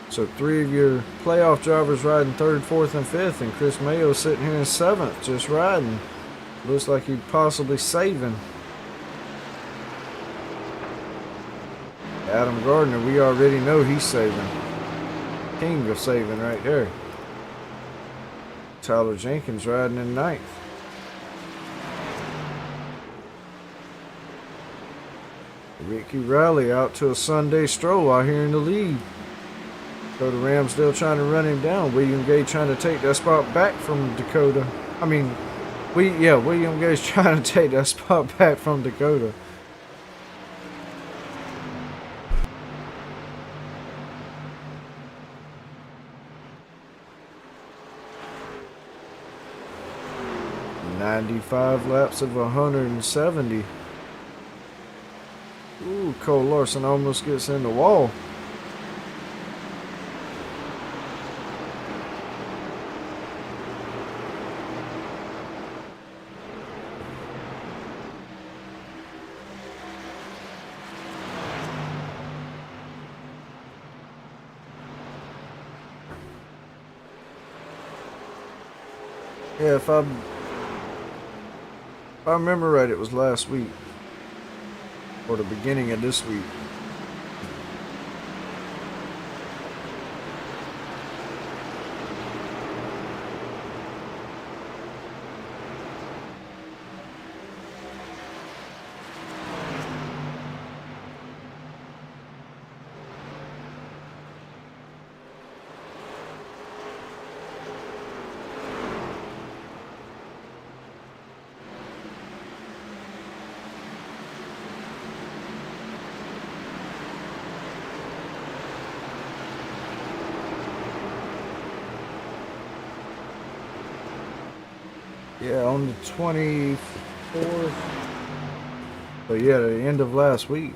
So 3 of your playoff drivers riding third, fourth, and fifth. And Chris Mayo sitting here in seventh, just riding. Looks like he's possibly saving. Adam Gardner, we already know he's saving. King of saving right there. Tyler Jenkins riding in ninth. Ricky Riley out to a Sunday stroll out here in the lead. Dakota Ramsdale trying to run him down. William Gay trying to take that spot back from Dakota. William Gay's trying to take that spot back from Dakota. .95 laps of 170. Ooh, Cole Larson almost gets in the wall. Yeah, if I remember right, it was last week or the beginning of this week. Yeah, on the 24th. But yeah, the end of last week.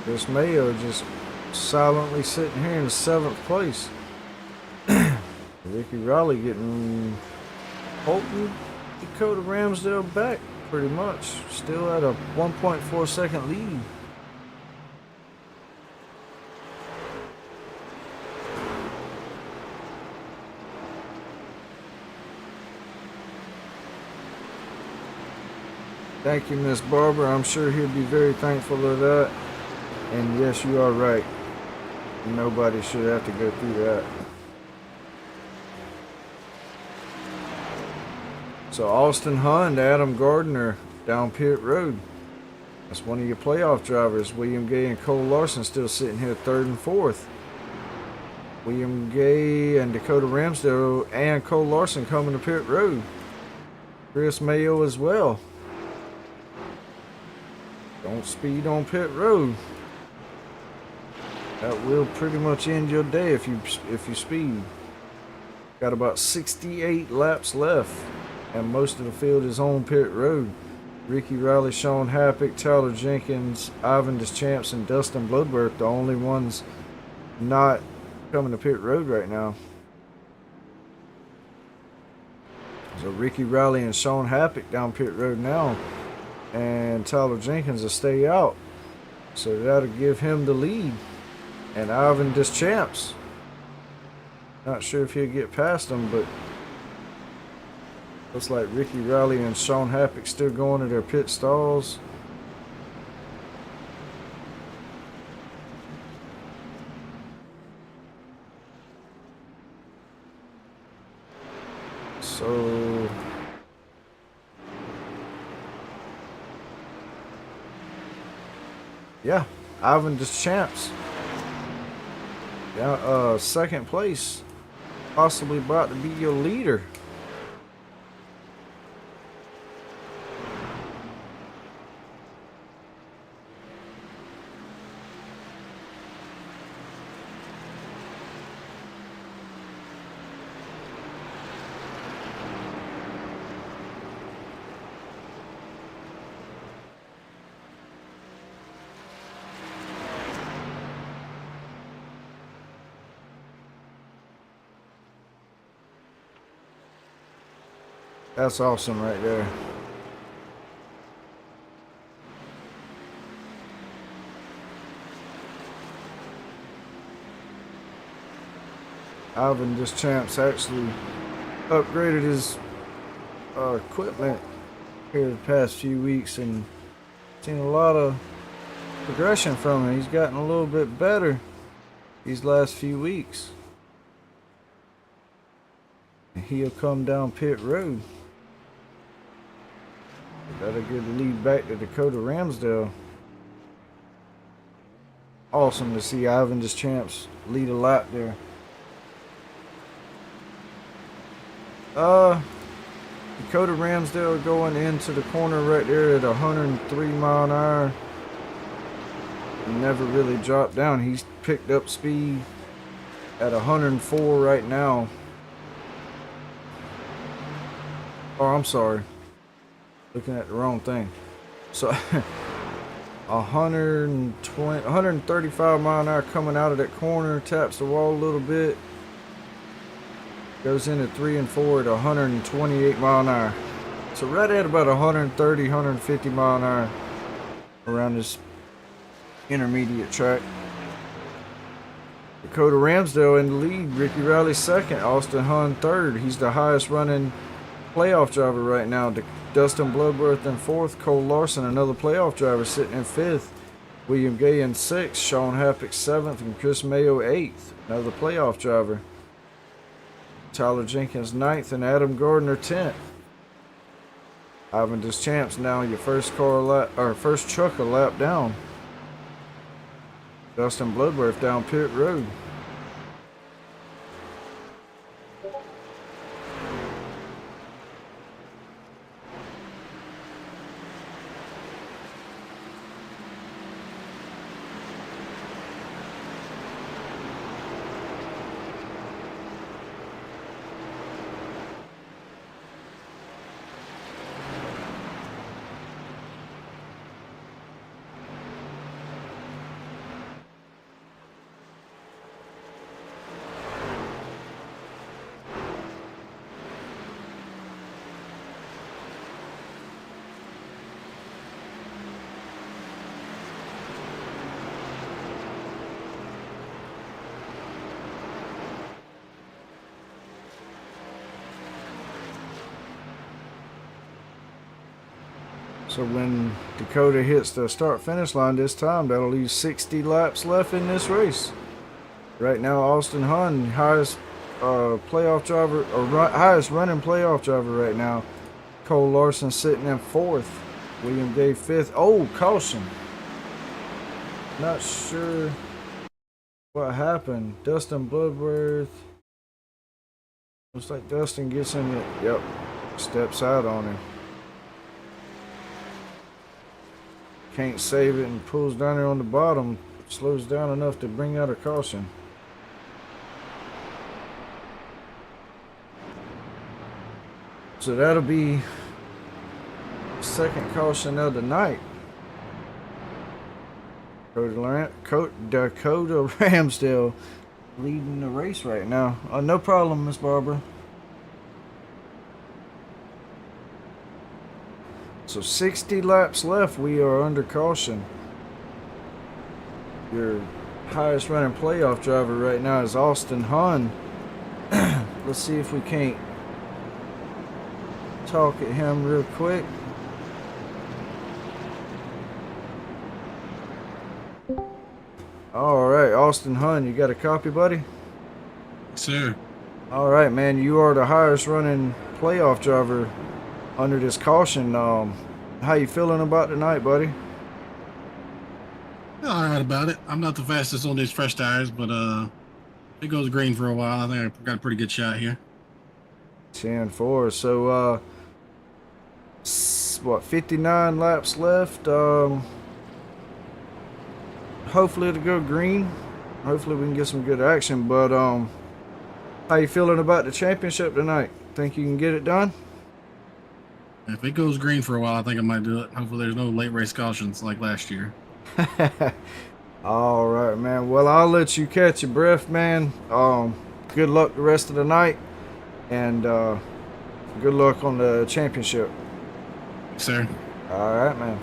Chris Mayo just silently sitting here in 7th place. Ricky Riley getting Holton, Dakota Ramsdale back. Pretty much still at a 1.4 second lead. Thank you, Miss Barber. I'm sure he'll be very thankful of that. And yes, you are right. Nobody should have to go through that. So Austin Hunn, Adam Gardner down pit road. That's one of your playoff drivers. William Gay and Cole Larson still sitting here 3rd and 4th. William Gay and Dakota Ramsdale and Cole Larson coming to pit road. Chris Mayo as well. Don't speed on pit road. That will pretty much end your day if you speed. Got about 68 laps left. And most of the field is on pit road. Ricky Riley, Sean Happick, Tyler Jenkins, Ivan Deschamps, and Dustin Bloodworth, the only ones not coming to pit road right now. So Ricky Riley and Sean Happick down pit road now, and Tyler Jenkins will stay out. So that'll give him the lead. And Ivan Deschamps, not sure if he'll get past him, but looks like Ricky Riley and Sean Happick still going to their pit stalls. So yeah, Ivan Deschamps, yeah, second place, possibly about to be your leader. That's awesome right there. Ivan Deschamps actually upgraded his equipment here the past few weeks and seen a lot of progression from him. He's gotten a little bit better these last few weeks. And he'll come down pit road. Got a good lead back to Dakota Ramsdale. Awesome to see Ivan Deschamps lead a lap there. Dakota Ramsdale going into the corner right there at 103 mile an hour. Never really dropped down. He's picked up speed at 104 right now. Oh, I'm sorry. Looking at the wrong thing. So 135 mile an hour coming out of that corner, taps the wall a little bit, goes into 3 and 4 at 128 mile an hour. So right at about 130, 150 mile an hour around this intermediate track. Dakota Ramsdale in the lead, Ricky Riley second, Austin Hunn third. He's the highest running playoff driver right now. Dustin Bloodworth in fourth, Cole Larson, another playoff driver, sitting in fifth. William Gay in sixth, Sean Happick seventh, and Chris Mayo eighth, another playoff driver. Tyler Jenkins ninth, and Adam Gardner 10th. Ivan Deschamps now your first truck a lap down. Dustin Bloodworth down pit road. So when Dakota hits the start-finish line this time, that'll leave 60 laps left in this race. Right now, Austin Hunn, highest playoff driver, or highest running playoff driver right now. Cole Larson sitting in fourth. William Gay fifth. Oh, caution. Not sure what happened. Dustin Bloodworth. Looks like Dustin gets in it. Yep. Steps out on him. Can't save it and pulls down there on the bottom. Slows down enough to bring out a caution. So that'll be the second caution of the night. Dakota Ramsdale leading the race right now. No problem, Miss Barbara. So 60 laps left. We are under caution. Your highest running playoff driver right now is Austin Hun. Let's see if we can't talk at him real quick. All right, Austin Hun, you got a copy, buddy? Sir. All right, man, you are the highest running playoff driver under this caution. How you feeling about tonight, buddy? All right about it. I'm not the fastest on these fresh tires, but if it goes green for a while, I think I got a pretty good shot here. 10-4. So, what, 59 laps left? Hopefully it'll go green. Hopefully we can get some good action. But how you feeling about the championship tonight? Think you can get it done? If it goes green for a while, I think I might do it. Hopefully there's no late race cautions like last year. All right, man. Well, I'll let you catch your breath, man. Good luck the rest of the night, and good luck on the championship. Sir. All right, man.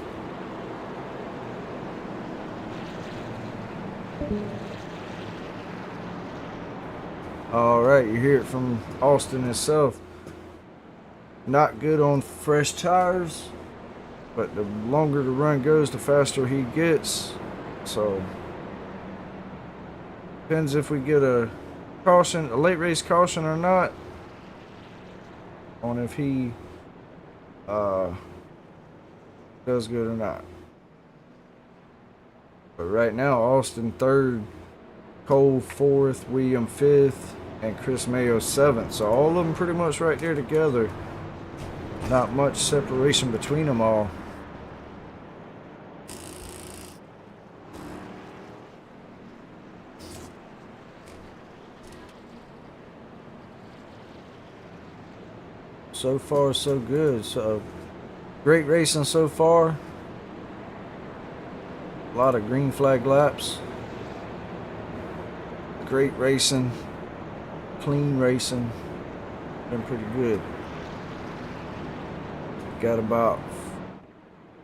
All right, you hear it from Austin himself. Not good on fresh tires, but the longer the run goes, the faster he gets. So depends if we get a caution, a late race caution or not, on if he does good or not. But right now, Austin 3rd, Cole 4th, William 5th, and Chris Mayo 7th. So all of them pretty much right there together. Not much separation between them all. So far, so good. So great racing so far. A lot of green flag laps. Great racing. Clean racing. Been pretty good. Got about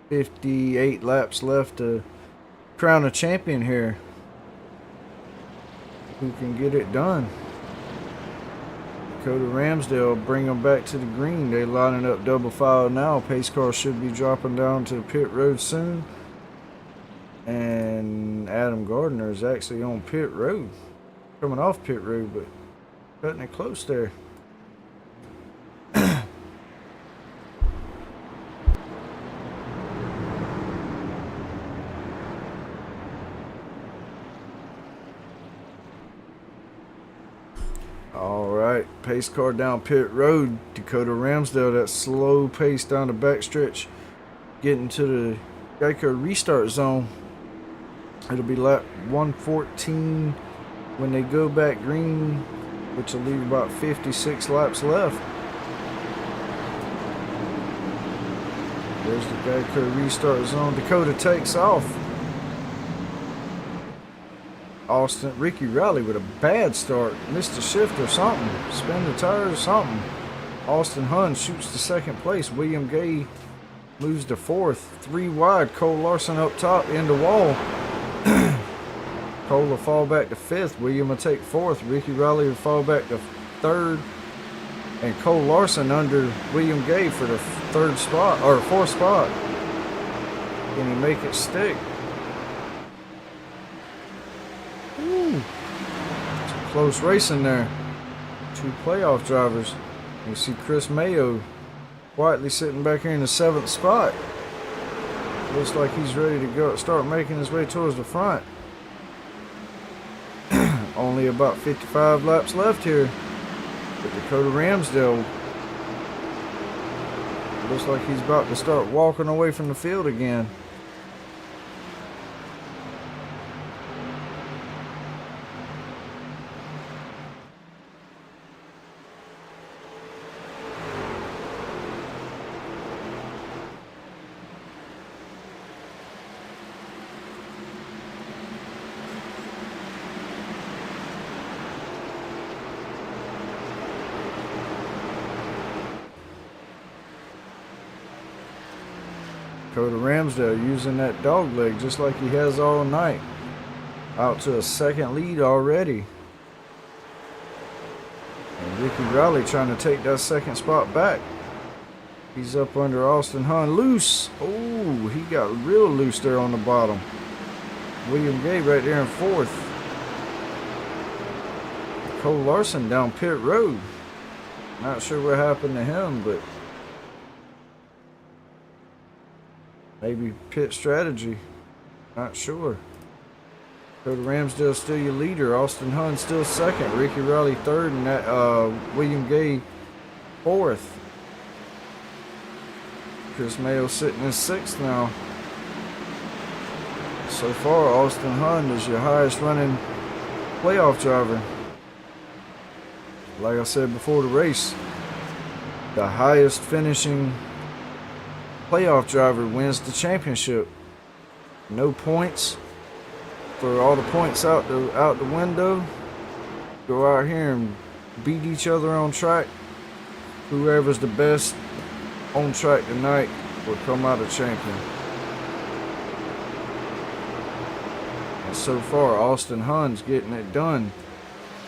58 laps left to crown a champion here. Who can get it done? Dakota Ramsdale bring them back to the green. They're lining up double file now. Pace car should be dropping down to pit road soon. And Adam Gardner is actually on pit road. Coming off pit road, but cutting it close there. Alright, pace car down pit road. Dakota Ramsdale, that slow pace down the backstretch, getting to the Geico restart zone. It'll be lap 114 when they go back green, which will leave about 56 laps left. There's the Geico restart zone. Dakota takes off. Ricky Riley with a bad start. Missed a shift or something. Spin the tires or something. Austin Hun shoots to second place. William Gay moves to 4th. 3 wide. Cole Larson up top in the wall. Cole will fall back to 5th. William will take 4th. Ricky Riley will fall back to 3rd. And Cole Larson under William Gay for the 3rd spot, or 4th spot. Can he make it stick? Some close racing there. 2 playoff drivers. You see Chris Mayo quietly sitting back here in the 7th spot. Looks like he's ready to go, start making his way towards the front. Only about 55 laps left here. But Dakota Ramsdale looks like he's about to start walking away from the field again. Dakota Ramsdale using that dog leg just like he has all night. Out to a second lead already. And Ricky Rowley trying to take that second spot back. He's up under Austin Hunt. Loose. Oh, he got real loose there on the bottom. William Gay right there in fourth. Cole Larson down pit road. Not sure what happened to him, but maybe pit strategy. Not sure. Dakota Ramsdale still your leader. Austin Hunt still second. Ricky Rowley third, and that William Gay fourth. Chris Mayo sitting in sixth now. So far, Austin Hunt is your highest running playoff driver. Like I said before the race, the highest finishing playoff driver wins the championship. No points. For all the points out the window. Go out here and beat each other on track. Whoever's the best on track tonight will come out a champion. And so far, Austin Hunt's getting it done.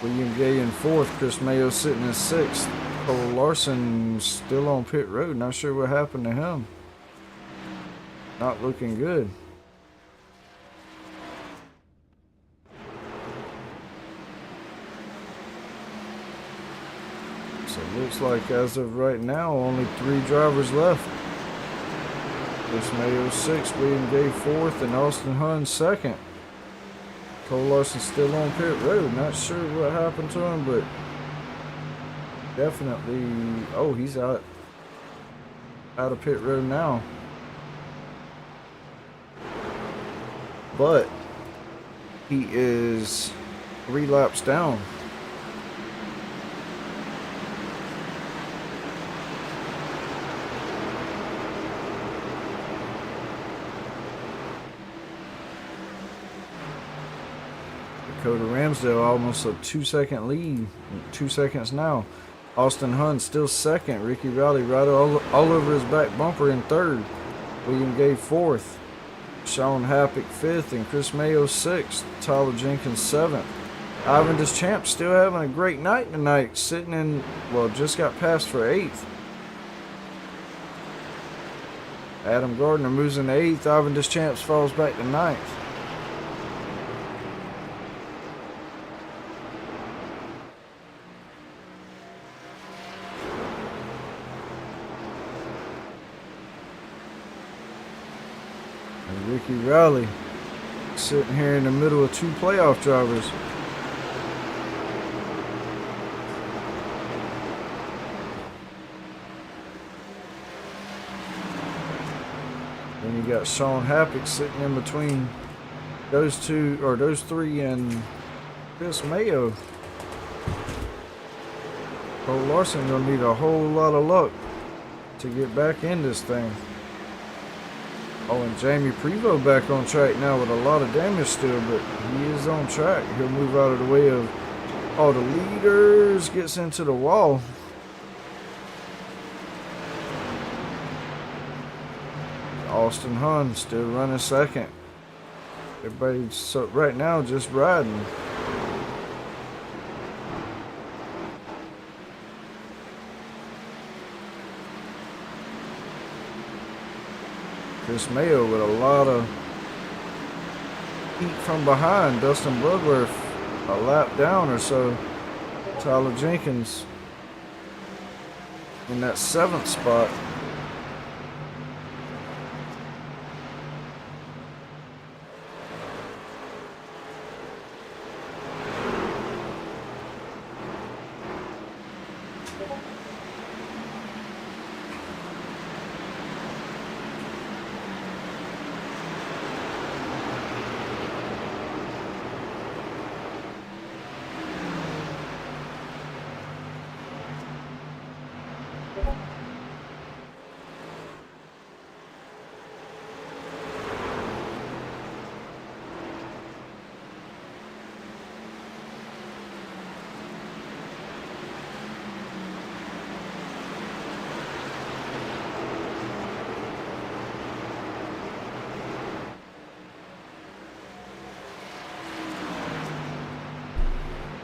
William Gay in fourth, Chris Mayo sitting in sixth. Cole Larson still on pit road. Not sure what happened to him. Not looking good. So it looks like as of right now, only 3 drivers left. Chris Mayo sixth, William Gay fourth, and Austin Hunt second. Cole Larson still on pit road. Not sure what happened to him, but definitely. Oh, he's out of pit road now. But he is 3 laps down. Dakota Ramsdale almost a 2-second lead. 2 seconds now. Austin Hunt still second. Ricky Rowley right all over his back bumper in third. William Gay fourth. Sean Happick fifth, and Chris Mayo sixth. Tyler Jenkins seventh. Ivan Deschamps still having a great night tonight, sitting in, well, just got passed for eighth. Adam Gardner moves into eighth. Ivan Deschamps falls back to ninth. Ricky Rowley sitting here in the middle of 2 playoff drivers. Then you got Sean Happick sitting in between those 3 and Chris Mayo. Cole Larson gonna need a whole lot of luck to get back in this thing. Oh, and Jamie Prevost back on track now with a lot of damage still, but he is on track. He'll move out of the way of all the leaders, gets into the wall. Austin Hunt still running second. Everybody's so right now just riding. Chris Mayo with a lot of heat from behind. Dustin Bloodworth a lap down or so. Tyler Jenkins in that 7th spot.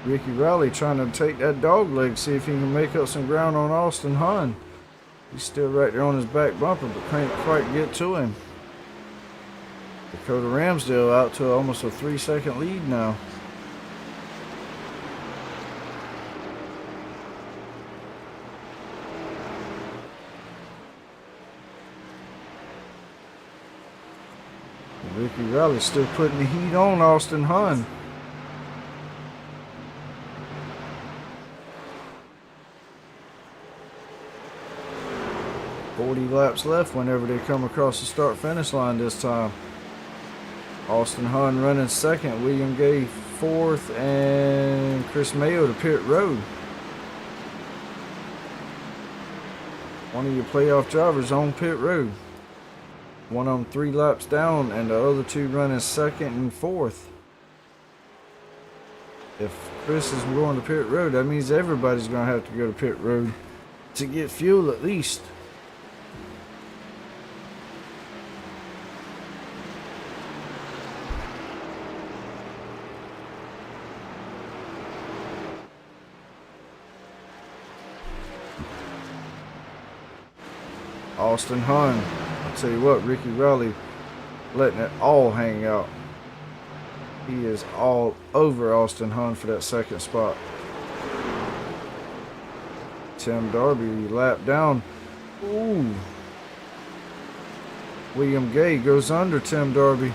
Ricky Riley trying to take that dog leg, see if he can make up some ground on Austin Hunn. He's still right there on his back bumper, but can't quite get to him. Dakota Ramsdale out to almost a 3-second lead now. Ricky Riley still putting the heat on Austin Hunn. .40 laps left whenever they come across the start-finish line this time. Austin Hunn running second, William Gay fourth, and Chris Mayo to pit road. One of your playoff drivers on pit road. One of them 3 laps down, and the other 2 running second and fourth. If Chris is going to pit road, that means everybody's going to have to go to pit road to get fuel at least. Austin Hunn. I'll tell you what, Ricky Riley letting it all hang out. He is all over Austin Hunn for that second spot. Tim Darby lap down. Ooh. William Gay goes under Tim Darby.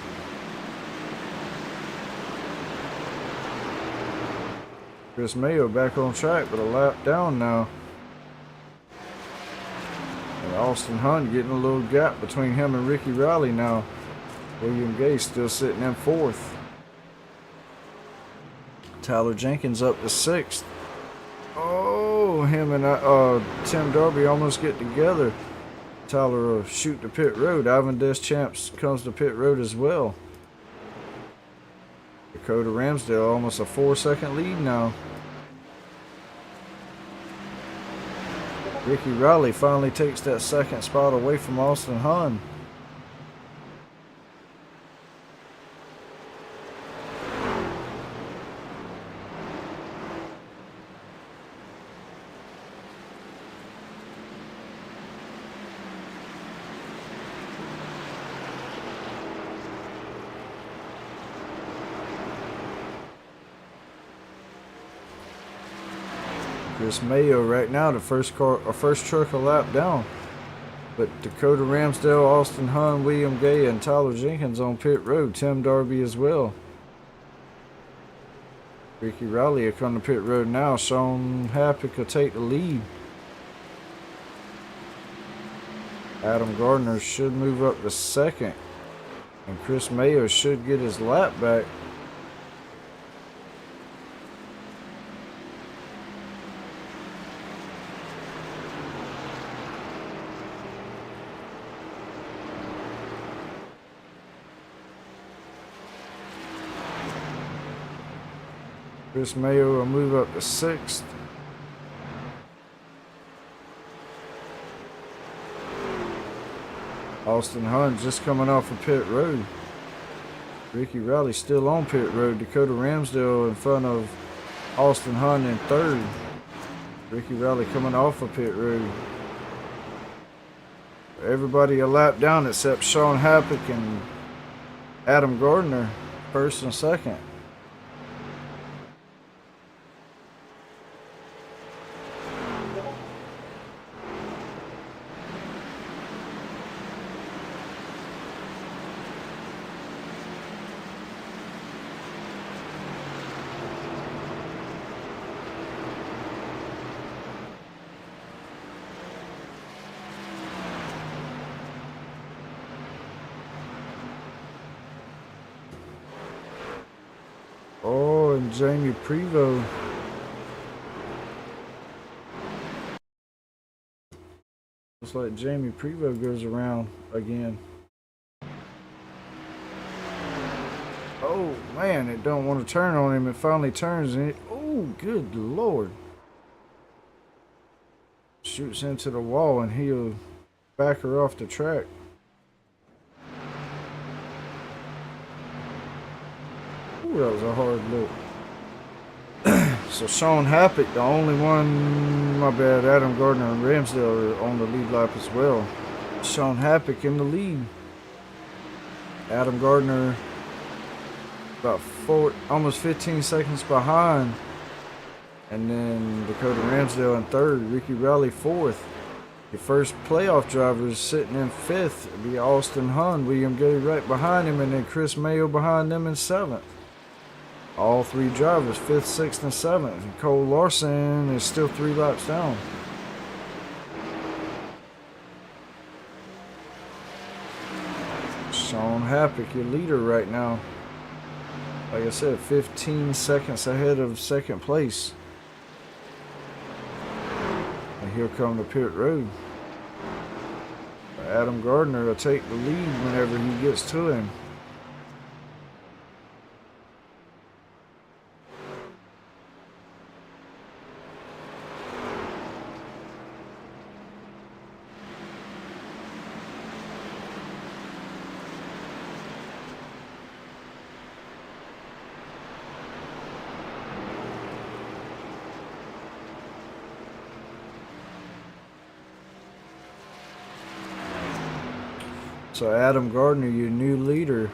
Chris Mayo back on track, but a lap down now. And Austin Hunn getting a little gap between him and Ricky Riley now. William Gay still sitting in fourth. Tyler Jenkins up to sixth. Oh, him and Tim Darby almost get together. Tyler will shoot to pit road. Ivan Deschamps comes to pit road as well. Dakota Ramsdale almost a 4-second lead now. Ricky Riley finally takes that second spot away from Austin Hunn. Chris Mayo right now, the first truck a lap down. But Dakota Ramsdale, Austin Hunn, William Gay, and Tyler Jenkins on pit road. Tim Darby as well. Ricky Riley will come to pit road now. Sean Happick will take the lead. Adam Gardner should move up to second. And Chris Mayo should get his lap back. Chris Mayo will move up to sixth. Austin Hunn just coming off of pit road. Ricky Riley still on pit road. Dakota Ramsdale in front of Austin Hunn in third. Ricky Riley coming off of pit road. Everybody a lap down except Sean Happick and Adam Gardner, first and second. Oh, and Jamie Prevost. Looks like Jamie Prevost goes around again. Oh man, it don't want to turn on him. It finally turns and it, oh good lord. Shoots into the wall and he'll back her off the track. Ooh, that was a hard look. So Sean Happett, the only one, my bad, Adam Gardner and Ramsdale are on the lead lap as well. Sean Happett in the lead. Adam Gardner about almost 15 seconds behind. And then Dakota Ramsdale in third, Ricky Rowley fourth. Your first playoff driver is sitting in fifth. It'd be Austin Hunn, William Gay right behind him, and then Chris Mayo behind them in seventh. All three drivers, fifth, sixth, and seventh. And Cole Larson is still 3 laps down. Sean Happett, your leader right now. Like I said, 15 seconds ahead of second place. And he'll come to pit road. Adam Gardner will take the lead whenever he gets to him. So Adam Gardner, your new leader.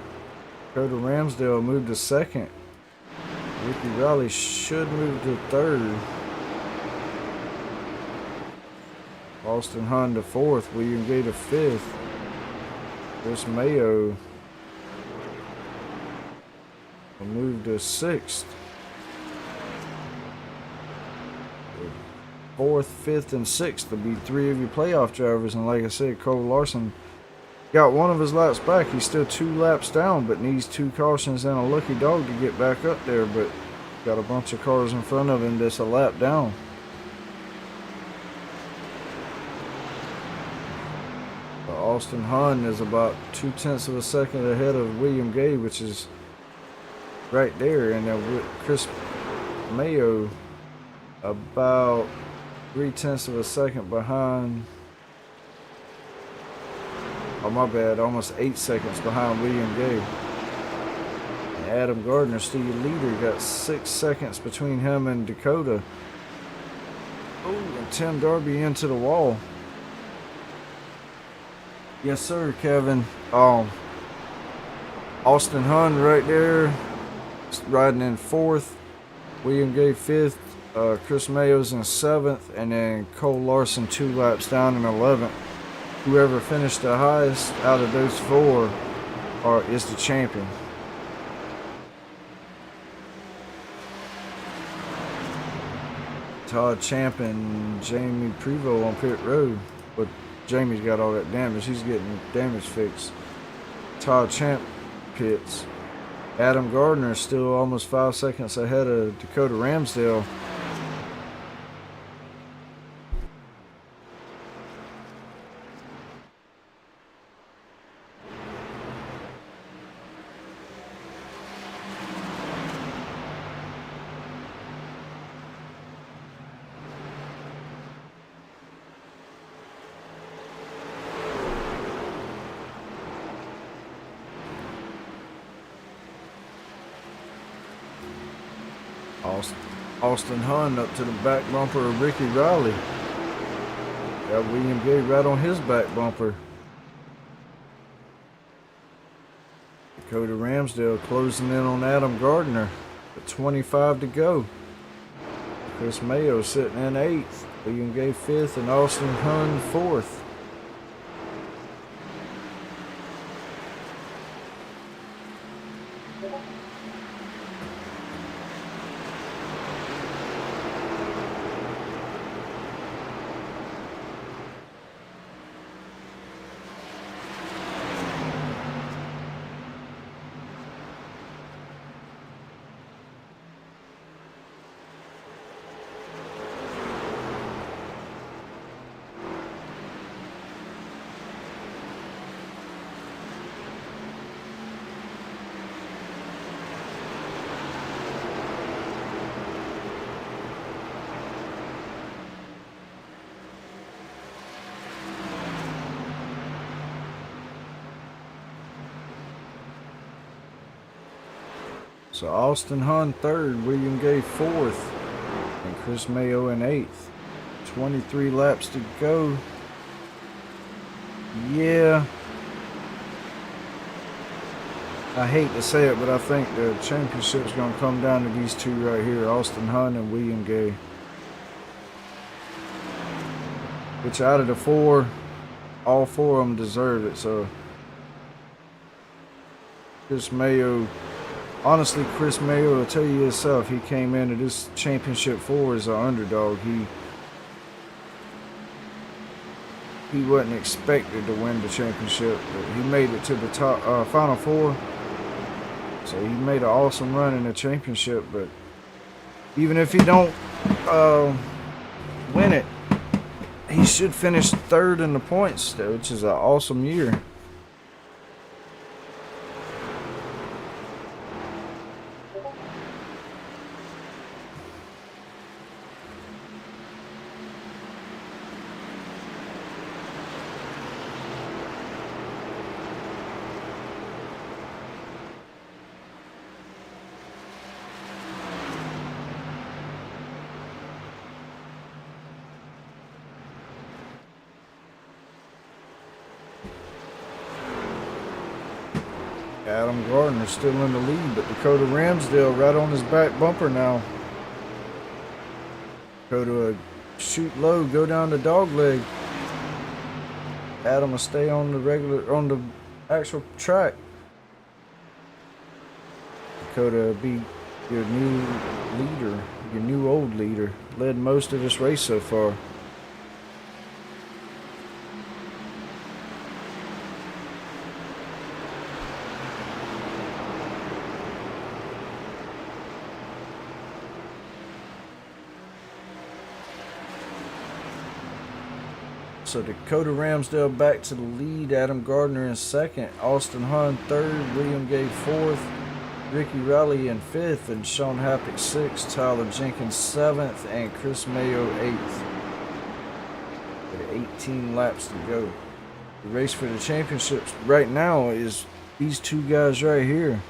Dakota Ramsdale moved to second. Ricky Rowley should move to third. Austin Hunn to fourth. William Gay to fifth. Chris Mayo will move to sixth. Fourth, fifth, and sixth will be 3 of your playoff drivers. And like I said, Cole Larson got one of his laps back. He's still 2 laps down, but needs 2 cautions and a lucky dog to get back up there. But got a bunch of cars in front of him that's a lap down. Austin Hunn is about 0.2 of a second ahead of William Gay, which is right there. And then Chris Mayo about 0.3 of a second behind. Oh, my bad, almost 8 seconds behind William Gay. And Adam Gardner, still your leader, got 6 seconds between him and Dakota. Oh, and Tim Darby into the wall. Yes, sir, Kevin. Austin Hunn right there, riding in fourth. William Gay fifth. Chris Mayo's in seventh, and then Cole Larson 2 laps down in 11th. Whoever finished the highest out of those 4 is the champion. Todd Champ and Jamie Prevost on pit road, but Jamie's got all that damage. He's getting damage fixed. Todd Champ pits. Adam Gardner is still almost 5 seconds ahead of Dakota Ramsdale. Austin Hunn up to the back bumper of Ricky Rowley. Got William Gay right on his back bumper. Dakota Ramsdale closing in on Adam Gardner with 25 to go. Chris Mayo sitting in 8th. William Gay 5th and Austin Hunn 4th. So Austin Hunn 3rd, William Gay 4th. And Chris Mayo in 8th. 23 laps to go. Yeah. I hate to say it, but I think the championship's going to come down to these two right here, Austin Hunt and William Gay. Which out of the 4, all 4 of them deserve it, so. Chris Mayo, honestly, Chris Mayo will tell you himself, he came into this championship 4 as an underdog. He wasn't expected to win the championship, but he made it to the top final 4. So he made an awesome run in the championship, but even if he don't win it, he should finish 3rd in the points, which is an awesome year. Adam Gardner still in the lead, but Dakota Ramsdale right on his back bumper now. Dakota shoot low, go down the dog leg. Adam will stay on the actual track. Dakota be your new leader, your new old leader. Led most of this race so far. So Dakota Ramsdale back to the lead. Adam Gardner in 2nd. Austin Hunt 3rd. William Gay 4th. Ricky Riley in 5th. And Sean Happick 6th. Tyler Jenkins 7th. And Chris Mayo 8th. With 18 laps to go. The race for the championships right now is these two guys right here.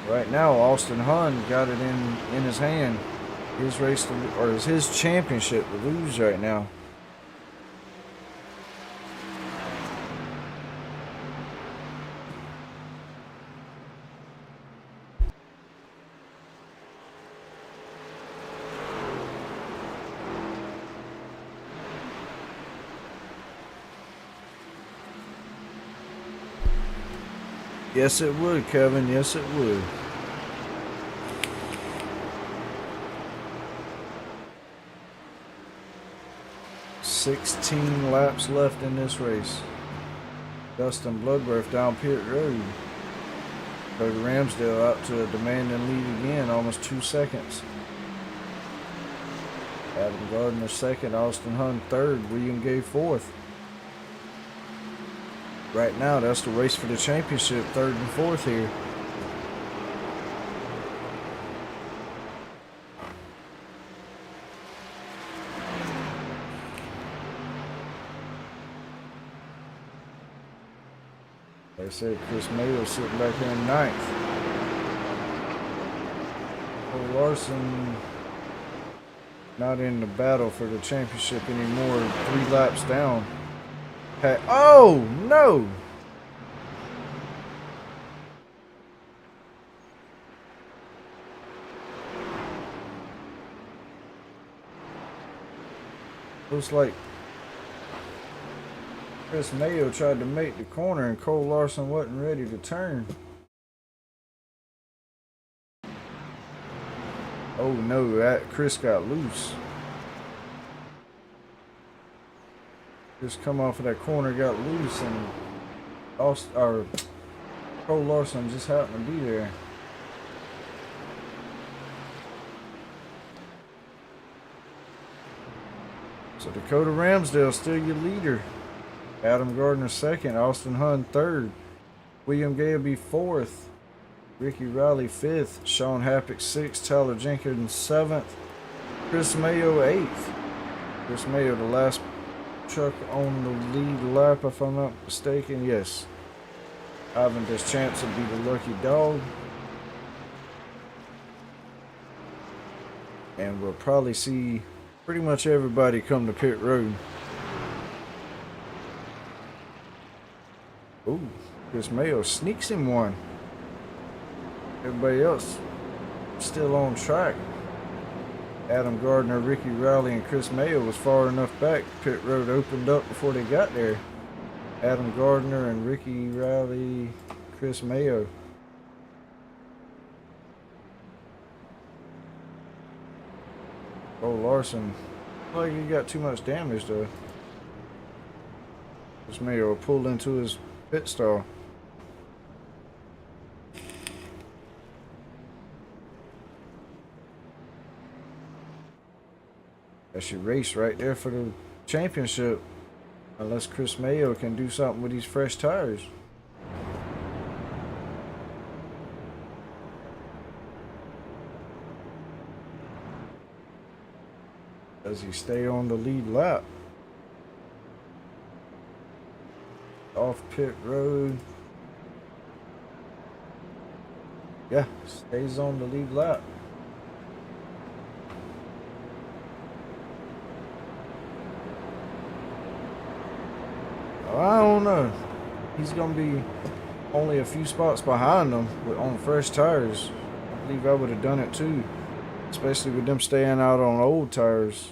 Right now, Austin Hunt got it in his hand. His race to, or is his championship to lose right now. Yes, it would, Kevin. Yes, it would. 16 laps left in this race. Dustin Bloodworth down pit road. Cody Ramsdale out to a demanding lead again, almost 2 seconds. Adam Gardner 2nd, Austin Hunt 3rd, William Gay 4th. Right now, that's the race for the championship, 3rd and 4th here. Like I said, Chris Mayo sitting back here in 9th. Cole Larson not in the battle for the championship anymore, 3 laps down. Oh, no! Looks like Chris Mayo tried to make the corner and Cole Larson wasn't ready to turn. Oh no, that Chris got loose. Just come off of that corner, got loose, and Cole Larson just happened to be there. So Dakota Ramsdale still your leader. Adam Gardner 2nd, Austin Hunt 3rd, William Gay will be 4th, Ricky Riley 5th, Sean Happick 6th, Tyler Jenkins 7th, Chris Mayo 8th. Chris Mayo the last truck on the lead lap, if I'm not mistaken. Yes. Ivan Deschamps will be the lucky dog. And we'll probably see pretty much everybody come to pit road. Ooh, Chris Mayo sneaks him one. Everybody else still on track. Adam Gardner, Ricky Rowley, and Chris Mayo was far enough back. Pit road opened up before they got there. Adam Gardner and Ricky Rowley, Chris Mayo. Oh, Larson. Like he got too much damage though. Chris Mayo pulled into his pit stall. That's your race right there for the championship. Unless Chris Mayo can do something with these fresh tires. Does he stay on the lead lap? Off pit road. Yeah, stays on the lead lap. I don't know. He's going to be only a few spots behind them on fresh tires. I believe I would have done it too. Especially with them staying out on old tires.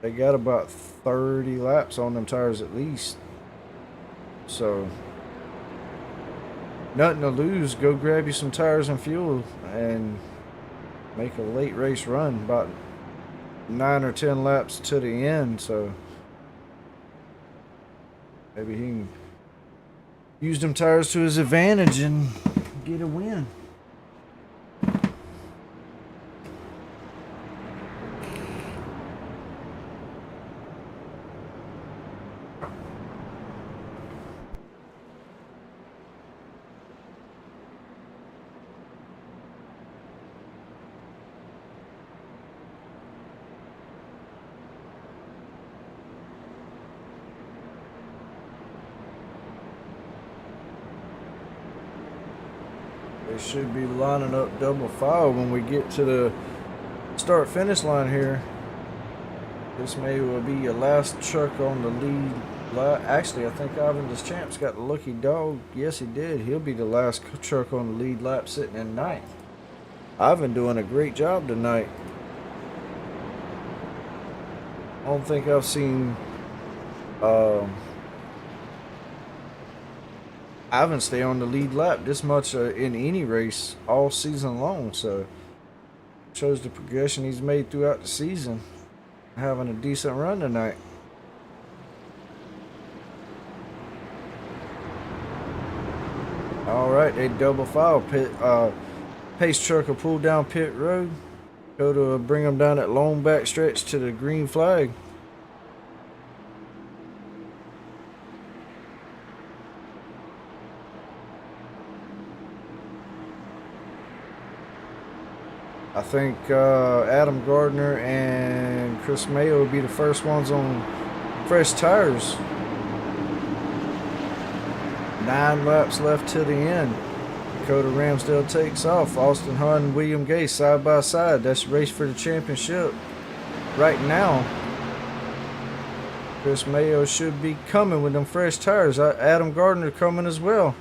They got about 30 laps on them tires at least. So, nothing to lose. Go grab you some tires and fuel and make a late race run. About 9 or 10 laps to the end. So, maybe he can use them tires to his advantage and get a win. They should be lining up double file when we get to the start finish line here. This may will be your last truck on the lead. Actually, I think Ivan Deschamp's got the lucky dog. Yes, he did. He'll be the last truck on the lead lap sitting in ninth. Ivan doing a great job tonight. I don't think I've seen Ivan stay on the lead lap this much in any race all season long, so shows the progression he's made throughout the season. Having a decent run tonight. All right, they double file. Pace truck will pull down pit road. Go to bring them down that long back stretch to the green flag. I think Adam Gardner and Chris Mayo will be the first ones on fresh tires. 9 laps left to the end. Dakota Ramsdale takes off. Austin Hunt and William Gay side by side. That's the race for the championship. Right now, Chris Mayo should be coming with them fresh tires. Adam Gardner coming as well.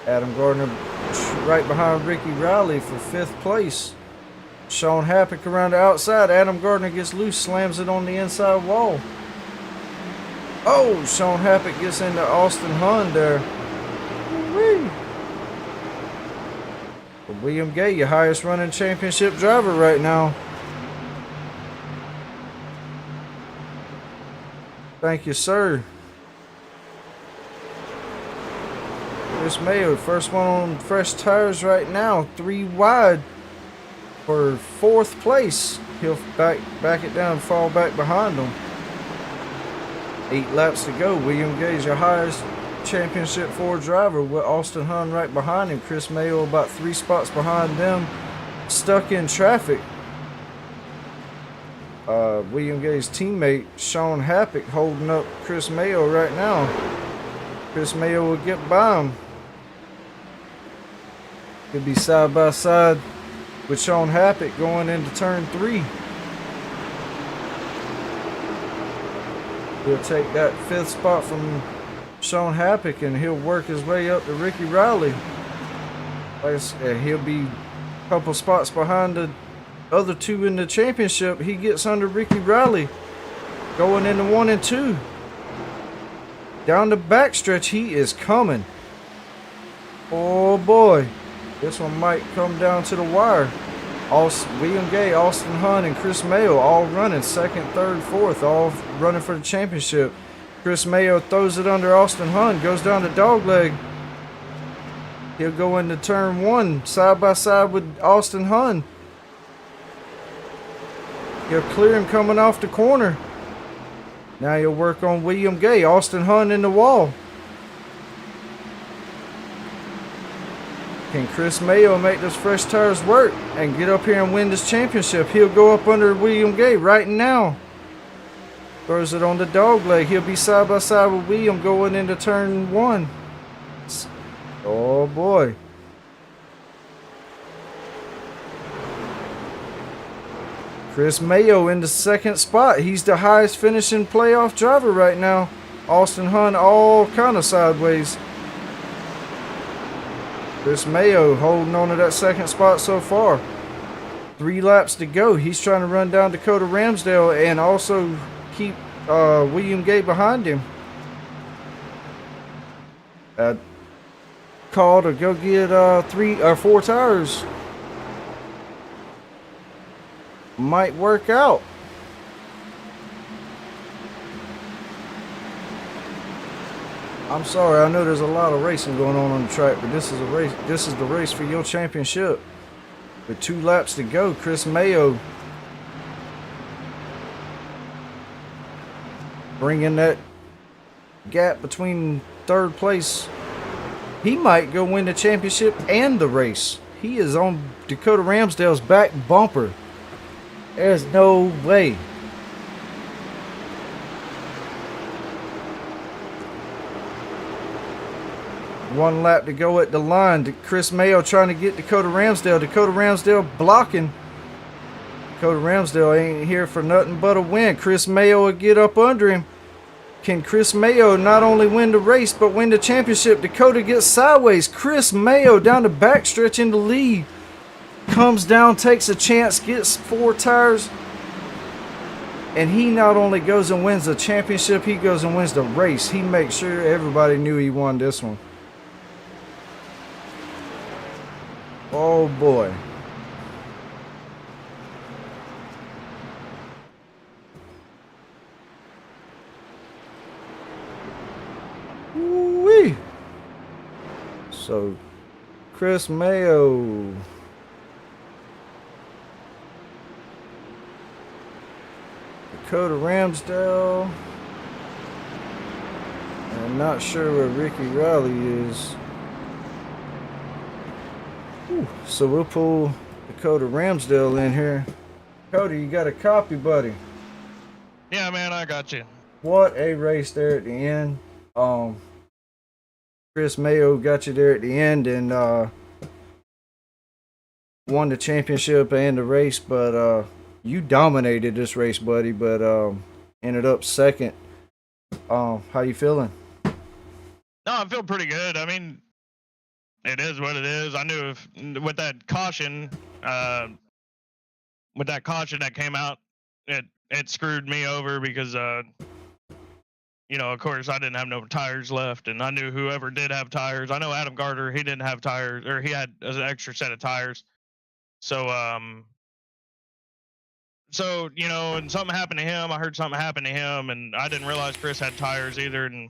Adam Gardner right behind Ricky Rowley for 5th place. Sean Happick around the outside. Adam Gardner gets loose, slams it on the inside wall. Oh, Sean Happick gets into Austin Hunt there. Woo. William Gay, your highest running championship driver right now. Thank you, sir. Chris Mayo, first one on fresh tires right now, 3 wide for 4th place. He'll back it down, fall back behind them. 8 laps to go. William Gage, your highest championship Ford driver, with Austin Hunt right behind him. Chris Mayo about 3 spots behind them, stuck in traffic. William Gage's teammate Sean Happick holding up Chris Mayo right now. Chris Mayo will get by him. Could be side by side with Sean Happett going into turn 3. He'll take that 5th spot from Sean Happett and he'll work his way up to Ricky Riley. He'll be a couple spots behind the other 2 in the championship. He gets under Ricky Riley going into 1 and 2. Down the backstretch, he is coming. Oh boy, this one might come down to the wire. William Gay, Austin Hunt, and Chris Mayo all running 2nd, 3rd, 4th, all running for the championship. Chris Mayo throws it under Austin Hunt, goes down to dogleg. He'll go into turn 1 side by side with Austin Hunt. He'll clear him coming off the corner. Now he'll work on William Gay, Austin Hunt in the wall. Can Chris Mayo make those fresh tires work and get up here and win this championship? He'll go up under William Gay right now. Throws it on the dog leg. He'll be side by side with William going into turn 1. Oh boy. Chris Mayo in the 2nd spot. He's the highest finishing playoff driver right now. Austin Hunt all kind of sideways. Chris Mayo holding on to that 2nd spot so far. 3 laps to go. He's trying to run down Dakota Ramsdale and also keep William Gay behind him. Call to go get 3 or 4 tires. Might work out. I'm sorry, I know there's a lot of racing going on the track, but this is a race. This is the race for your championship. With 2 laps to go, Chris Mayo bringing that gap between 3rd place. He might go win the championship and the race. He is on Dakota Ramsdale's back bumper. There's no way. One lap to go at the line. Chris Mayo trying to get Dakota Ramsdale. Dakota Ramsdale blocking. Dakota Ramsdale ain't here for nothing but a win. Chris Mayo will get up under him. Can Chris Mayo not only win the race but win the championship? Dakota gets sideways. Chris Mayo down the backstretch in the lead. Comes down, takes a chance, gets 4 tires. And he not only goes and wins the championship, he goes and wins the race. He makes sure everybody knew he won this one. Oh boy. Woo-wee. So, Chris Mayo. Dakota Ramsdale. I'm not sure where Ricky Riley is. So we'll pull Dakota Ramsdale in here. Cody, you got a copy, buddy? Yeah, man, I got you. What a race there at the end. Chris Mayo got you there at the end and won the championship and the race, but you dominated this race, buddy, but ended up 2nd. How you feeling? No, I feel pretty good. I mean, it is what it is. I knew with that caution that came out, it screwed me over because of course I didn't have no tires left, and I knew whoever did have tires. I know Adam Gardner, he didn't have tires, or he had an extra set of tires. So and something happened to him. I heard something happened to him, and I didn't realize Chris had tires either. And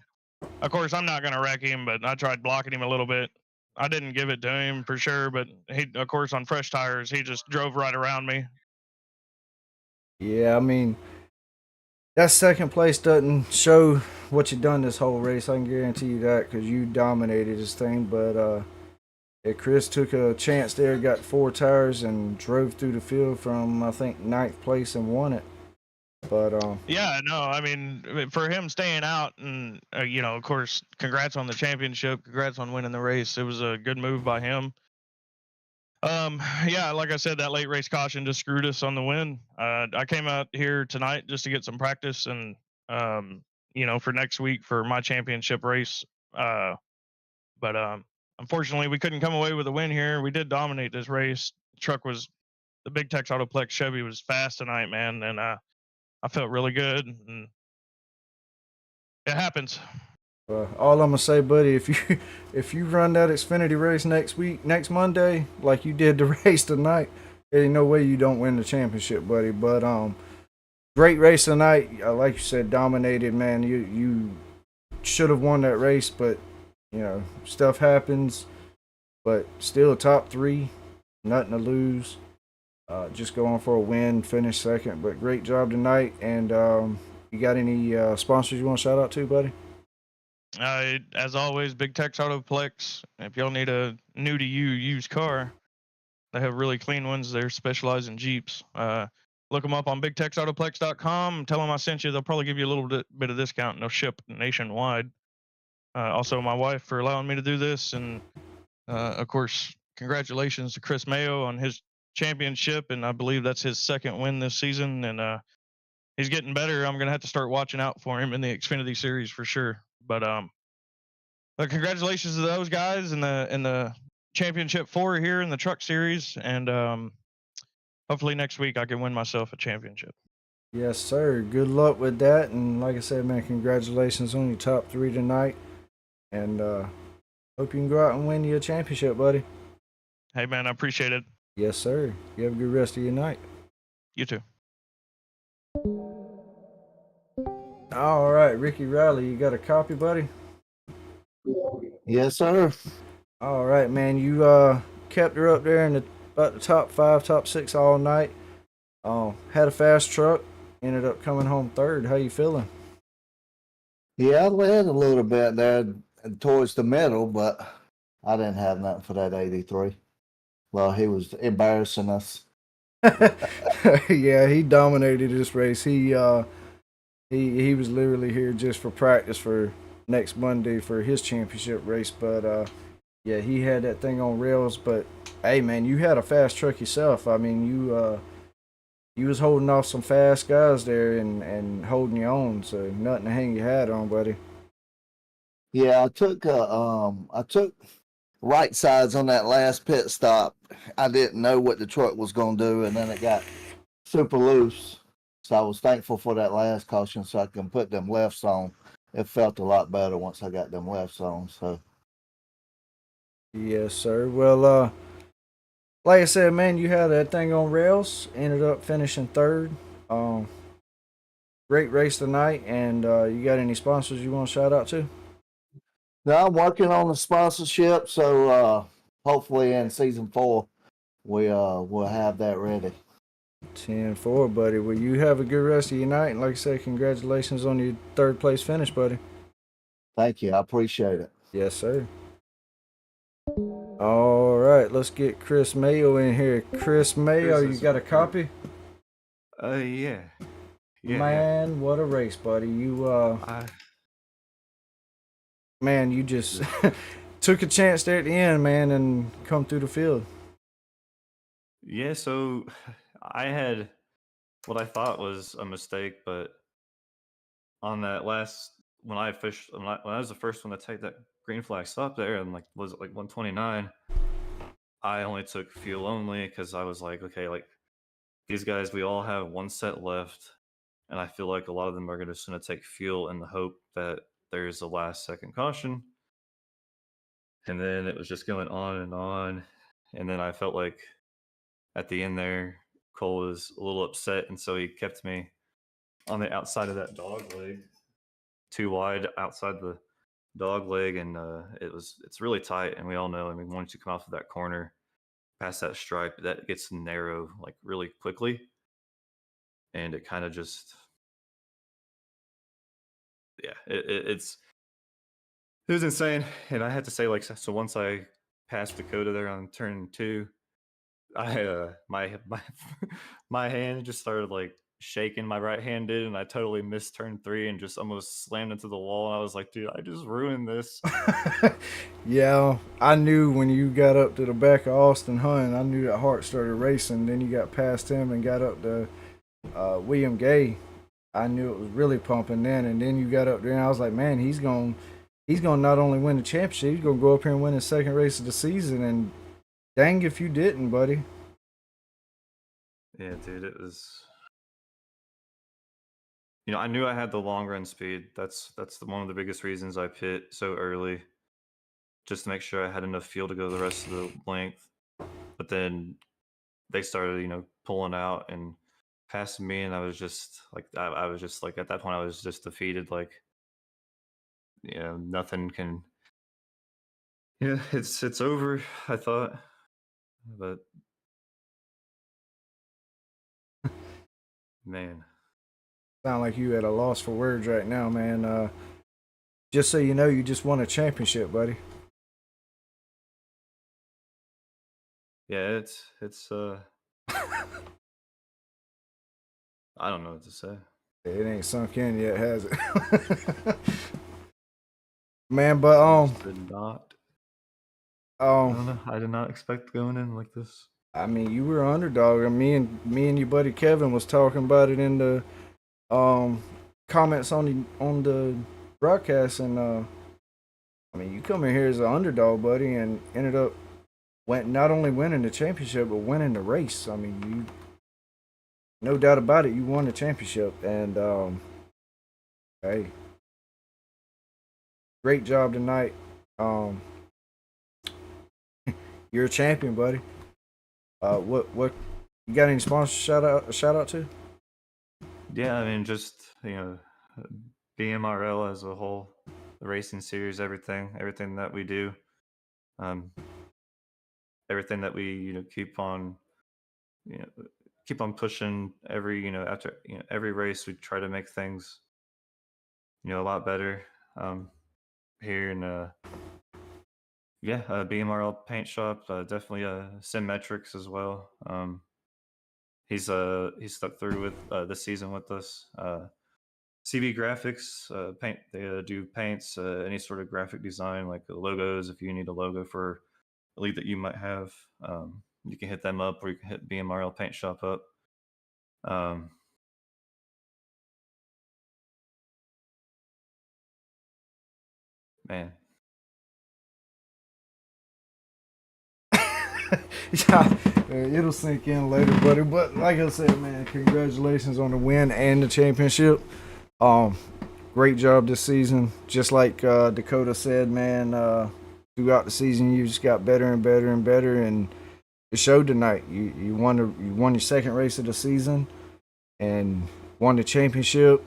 of course, I'm not gonna wreck him, but I tried blocking him a little bit. I didn't give it to him for sure, but he, of course, on fresh tires, he just drove right around me. Yeah, I mean, that 2nd place doesn't show what you've done this whole race. I can guarantee you that because you dominated this thing. But Chris took a chance there, got 4 tires, and drove through the field from, I think, 9th place and won it. But yeah, no, I mean, for him staying out, and of course, congrats on the championship, congrats on winning the race. It was a good move by him. Yeah, like I said, that late race caution just screwed us on the win. I came out here tonight just to get some practice and, um, for next week for my championship race. Uh, but unfortunately, we couldn't come away with a win here. We did dominate this race. The Big Tex Autoplex Chevy was fast tonight, man, and I felt really good. And it happens. All I'm gonna say, buddy, if you if you run that Xfinity race next Monday, like you did the race tonight, there ain't no way you don't win the championship, buddy. But great race tonight. Like you said, dominated, man. You should have won that race, but stuff happens. But still, top three, nothing to lose. Just going for a win, finish second. But great job tonight. And you got any sponsors you want to shout out to, buddy? As always, Big Tex Autoplex. If y'all need a new to you used car, they have really clean ones. They're specialized in Jeeps. Look them up on BigTexAutoplex.com. Tell them I sent you. They'll probably give you a little bit of discount, and they'll ship nationwide. Also, my wife for allowing me to do this, and of course, congratulations to Chris Mayo on his championship, and I believe that's his second win this season. And he's getting better. I'm gonna have to start watching out for him in the Xfinity Series for sure. But congratulations to those guys in the championship 4 here in the truck series, and hopefully next week I can win myself a championship. Yes, sir. Good luck with that. And like I said, man, congratulations on your top 3 tonight. And hope you can go out and win your championship, buddy. Hey, man, I appreciate it. Yes, sir. You have a good rest of your night. You too. All right, Ricky Riley, you got a copy, buddy? Yes, sir. All right, man. You kept her up there in about the top 5, top 6 all night. Had a fast truck. Ended up coming home third. How you feeling? Yeah, I led a little bit there towards the middle, but I didn't have nothing for that 83. Well, he was embarrassing us. Yeah, he dominated this race. He was literally here just for practice for next Monday for his championship race. But yeah, he had that thing on rails. But hey, man, you had a fast truck yourself. I mean, you was holding off some fast guys there and holding your own. So nothing to hang your hat on, buddy. Yeah, I took right sides on that last pit stop. I didn't know what the truck was going to do, and then it got super loose. So I was thankful for that last caution so I can put them lefts on. It felt a lot better once I got them lefts on. So Yes, sir. Well, like I said, man, you had that thing on rails. Ended up finishing third. Great race tonight. And you got any sponsors you want to shout out to? now I'm working on the sponsorship. So hopefully in season 4 we'll have that ready. 10-4, buddy. Well, you have a good rest of your night. And like I said, congratulations on your third place finish, buddy. Thank you. I appreciate it. Yes, sir. All right, let's get Chris Mayo in here. Chris Mayo, you got a copy? Yeah. Man, what a race, buddy. You man, you just took a chance there at the end, man, and come through the field. Yeah, so I had what I thought was a mistake, but on that last when I was the first one to take that green flag stop there, and was it like 129? I only took fuel only because I was like, okay, like these guys, we all have one set left, and I feel like a lot of them are just going to take fuel in the hope that there's a last second caution. And then it was just going on, and then I felt like at the end there, Cole was a little upset, and so he kept me on the outside of that dog leg, too wide outside the dog leg, and it's really tight, and we all know. I mean, once you come off of that corner, past that stripe, that gets narrow like really quickly, and it kind of just, yeah, it was insane. And I had to say, like, so once I passed Dakota there on turn 2, I my hand just started like shaking. My right hand did, and I totally missed turn 3 and just almost slammed into the wall. And I was like, dude, I just ruined this. Yeah, I knew when you got up to the back of Austin Hunt, I knew that heart started racing. Then you got past him and got up to William Gay. I knew it was really pumping then. And then you got up there, and I was like, man, he's going to not only win the championship, he's going to go up here and win his second race of the season. And dang if you didn't, buddy. Yeah, dude, it was. You know, I knew I had the long run speed. That's one of the biggest reasons I pit so early, just to make sure I had enough fuel to go the rest of the length. But then they started, pulling out and passing me, and I was just like, I was just like, at that point, I was just defeated. Like, nothing can. Yeah, it's over. I thought, but man. Sound like you at a loss for words right now, man. Just so you know, you just won a championship, buddy. Yeah, it's I don't know what to say. It ain't sunk in yet, has it? Man, but Did not. I um, don't know. I did not expect going in like this. I mean, you were an underdog. And me and your buddy Kevin was talking about it in the comments on the broadcast, and I mean, you come in here as an underdog, buddy, and ended up not only winning the championship but winning the race. I mean, you, no doubt about it, you won the championship, and hey, great job tonight. You're a champion, buddy. What you got any sponsors shout out to? Yeah, I mean, just BMRL as a whole, the racing series, everything that we do, everything that we keep on pushing. After every race, we try to make things a lot better. Here in BMRL paint shop, definitely SimMetrics as well. He's stuck through with this season with us. CB Graphics paint. They do paints, any sort of graphic design, like logos. If you need a logo for a league that you might have, you can hit them up, or you can hit BMRL Paint Shop up. Man, Yeah, it'll sink in later, buddy. But like I said, man, congratulations on the win and the championship. Great job this season. Just like Dakota said, man, throughout the season you just got better and better and better, and it showed tonight. You won your second race of the season and won the championship.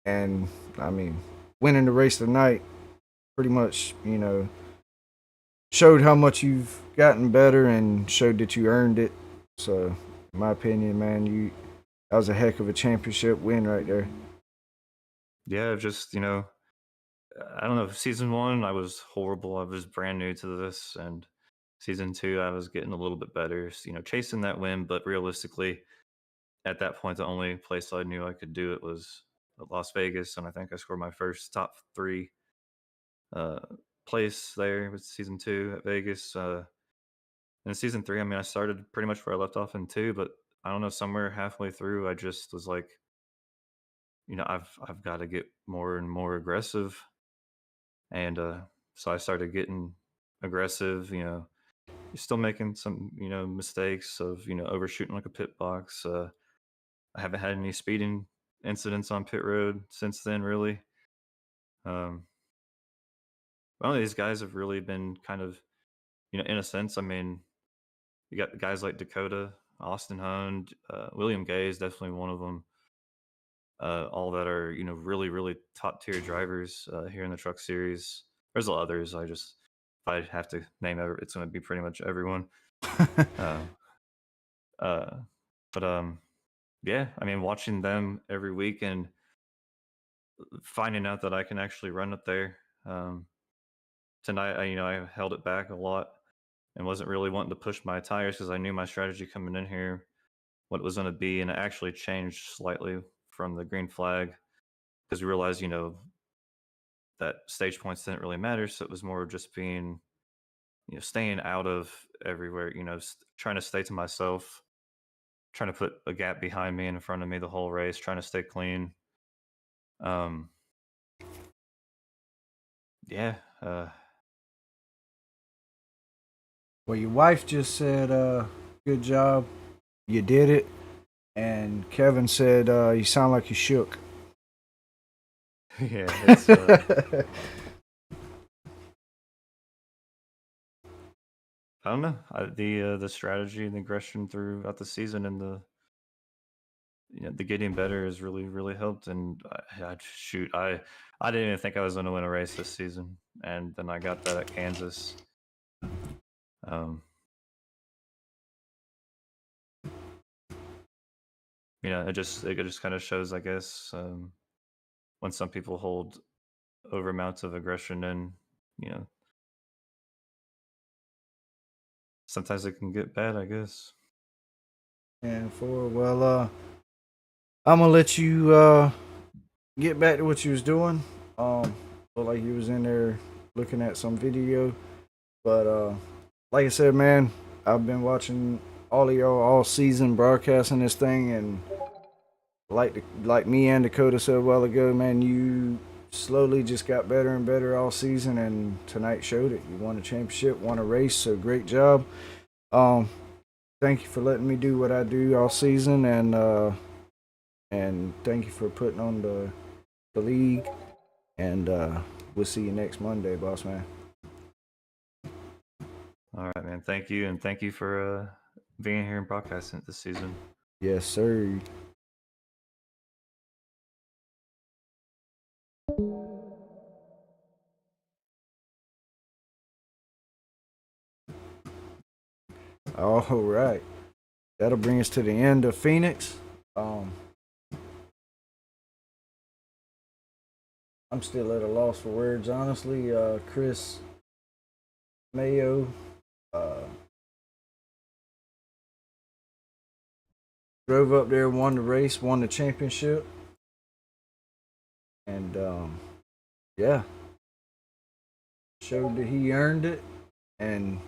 And I mean, winning the race tonight pretty much, showed how much you've gotten better and showed that you earned it. So, in my opinion, man, that was a heck of a championship win right there. yeah, just I don't know. Season 1, I was horrible. I was brand new to this, and season 2, I was getting a little bit better. Chasing that win, but realistically, at that point, the only place I knew I could do it was Las Vegas, and I think I scored my first top 3 place there with season 2 at Vegas. In season 3, I mean, I started pretty much where I left off in 2, but I don't know, somewhere halfway through, I just was like, I've got to get more and more aggressive, and so I started getting aggressive. You're still making some mistakes of overshooting like a pit box. I haven't had any speeding incidents on pit road since then, really. One of these guys have really been kind of, in a sense, I mean, you got guys like Dakota, Austin Hunt, William Gay is definitely one of them. All that are, really, really top tier drivers here in the truck series. There's a lot others. If I have to name it's going to be pretty much everyone. But yeah, I mean, watching them every week and finding out that I can actually run up there. Tonight, I held it back a lot and wasn't really wanting to push my tires because I knew my strategy coming in here what it was going to be, and it actually changed slightly from the green flag because we realized, that stage points didn't really matter. So it was more just being, staying out of everywhere, trying to stay to myself, trying to put a gap behind me and in front of me the whole race, trying to stay clean. Yeah. Well, your wife just said, good job. You did it. And Kevin said, you sound like you shook. Yeah. It's, I don't know. The strategy and the aggression throughout the season and the getting better has really helped. And I didn't even think I was going to win a race this season, and then I got that at Kansas. It just kind of shows, I guess, when some people hold over amounts of aggression, and sometimes it can get bad, I guess. And I'm gonna let you get back to what you was doing. Looked like you was in there looking at some video, but like I said, man, I've been watching all of y'all all season broadcasting this thing, and like me and Dakota said a while ago, man, you slowly just got better and better all season, and tonight showed it. You won a championship, won a race, so great job. Thank you for letting me do what I do all season, and thank you for putting on the league, and we'll see you next Monday, boss man. All right, man. Thank you, and thank you for being here and broadcasting it this season. Yes, sir. All right. That'll bring us to the end of Phoenix. I'm still at a loss for words, honestly. Chris Mayo, drove up there, won the race, won the championship, and yeah, showed that he earned it. And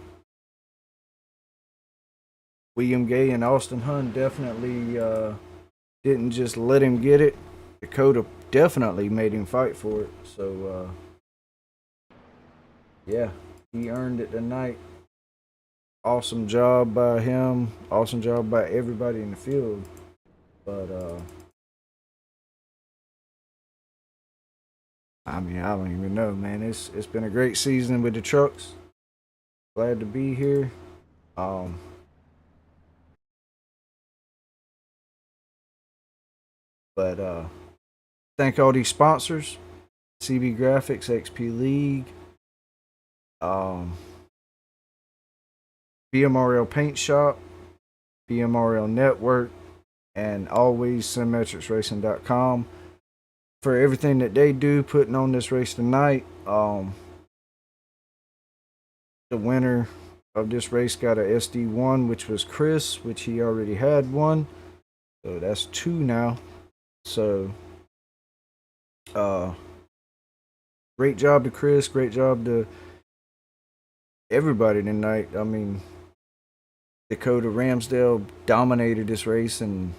William Gay and Austin Hunn definitely didn't just let him get it. Dakota definitely made him fight for it. So yeah, he earned it tonight. Awesome job by him. Awesome job by everybody in the field. But I mean, I don't even know, man. It's been a great season with the trucks. Glad to be here. But thank all these sponsors: CB Graphics, XP League, BMRL Paint Shop, BMRL Network, and always SimMetricsRacing.com for everything that they do putting on this race tonight. The winner of this race got a SD1, which was Chris, which he already had one. So that's 2 now. So great job to Chris, great job to everybody tonight. I mean, Dakota Ramsdale dominated this race and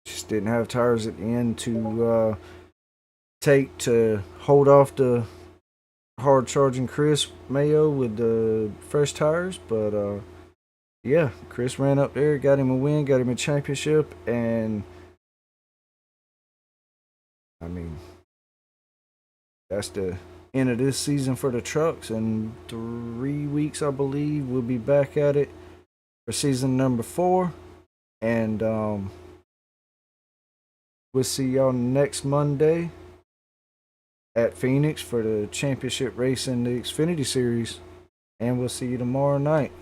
just didn't have tires at the end to take to hold off the hard charging Chris Mayo with the fresh tires. But yeah, Chris ran up there, got him a win, got him a championship, and I mean, that's the end of this season for the trucks. In 3 weeks, I believe, we'll be back at it for season number 4. And we'll see y'all next Monday at Phoenix for the championship race in the Xfinity Series. And we'll see you tomorrow night.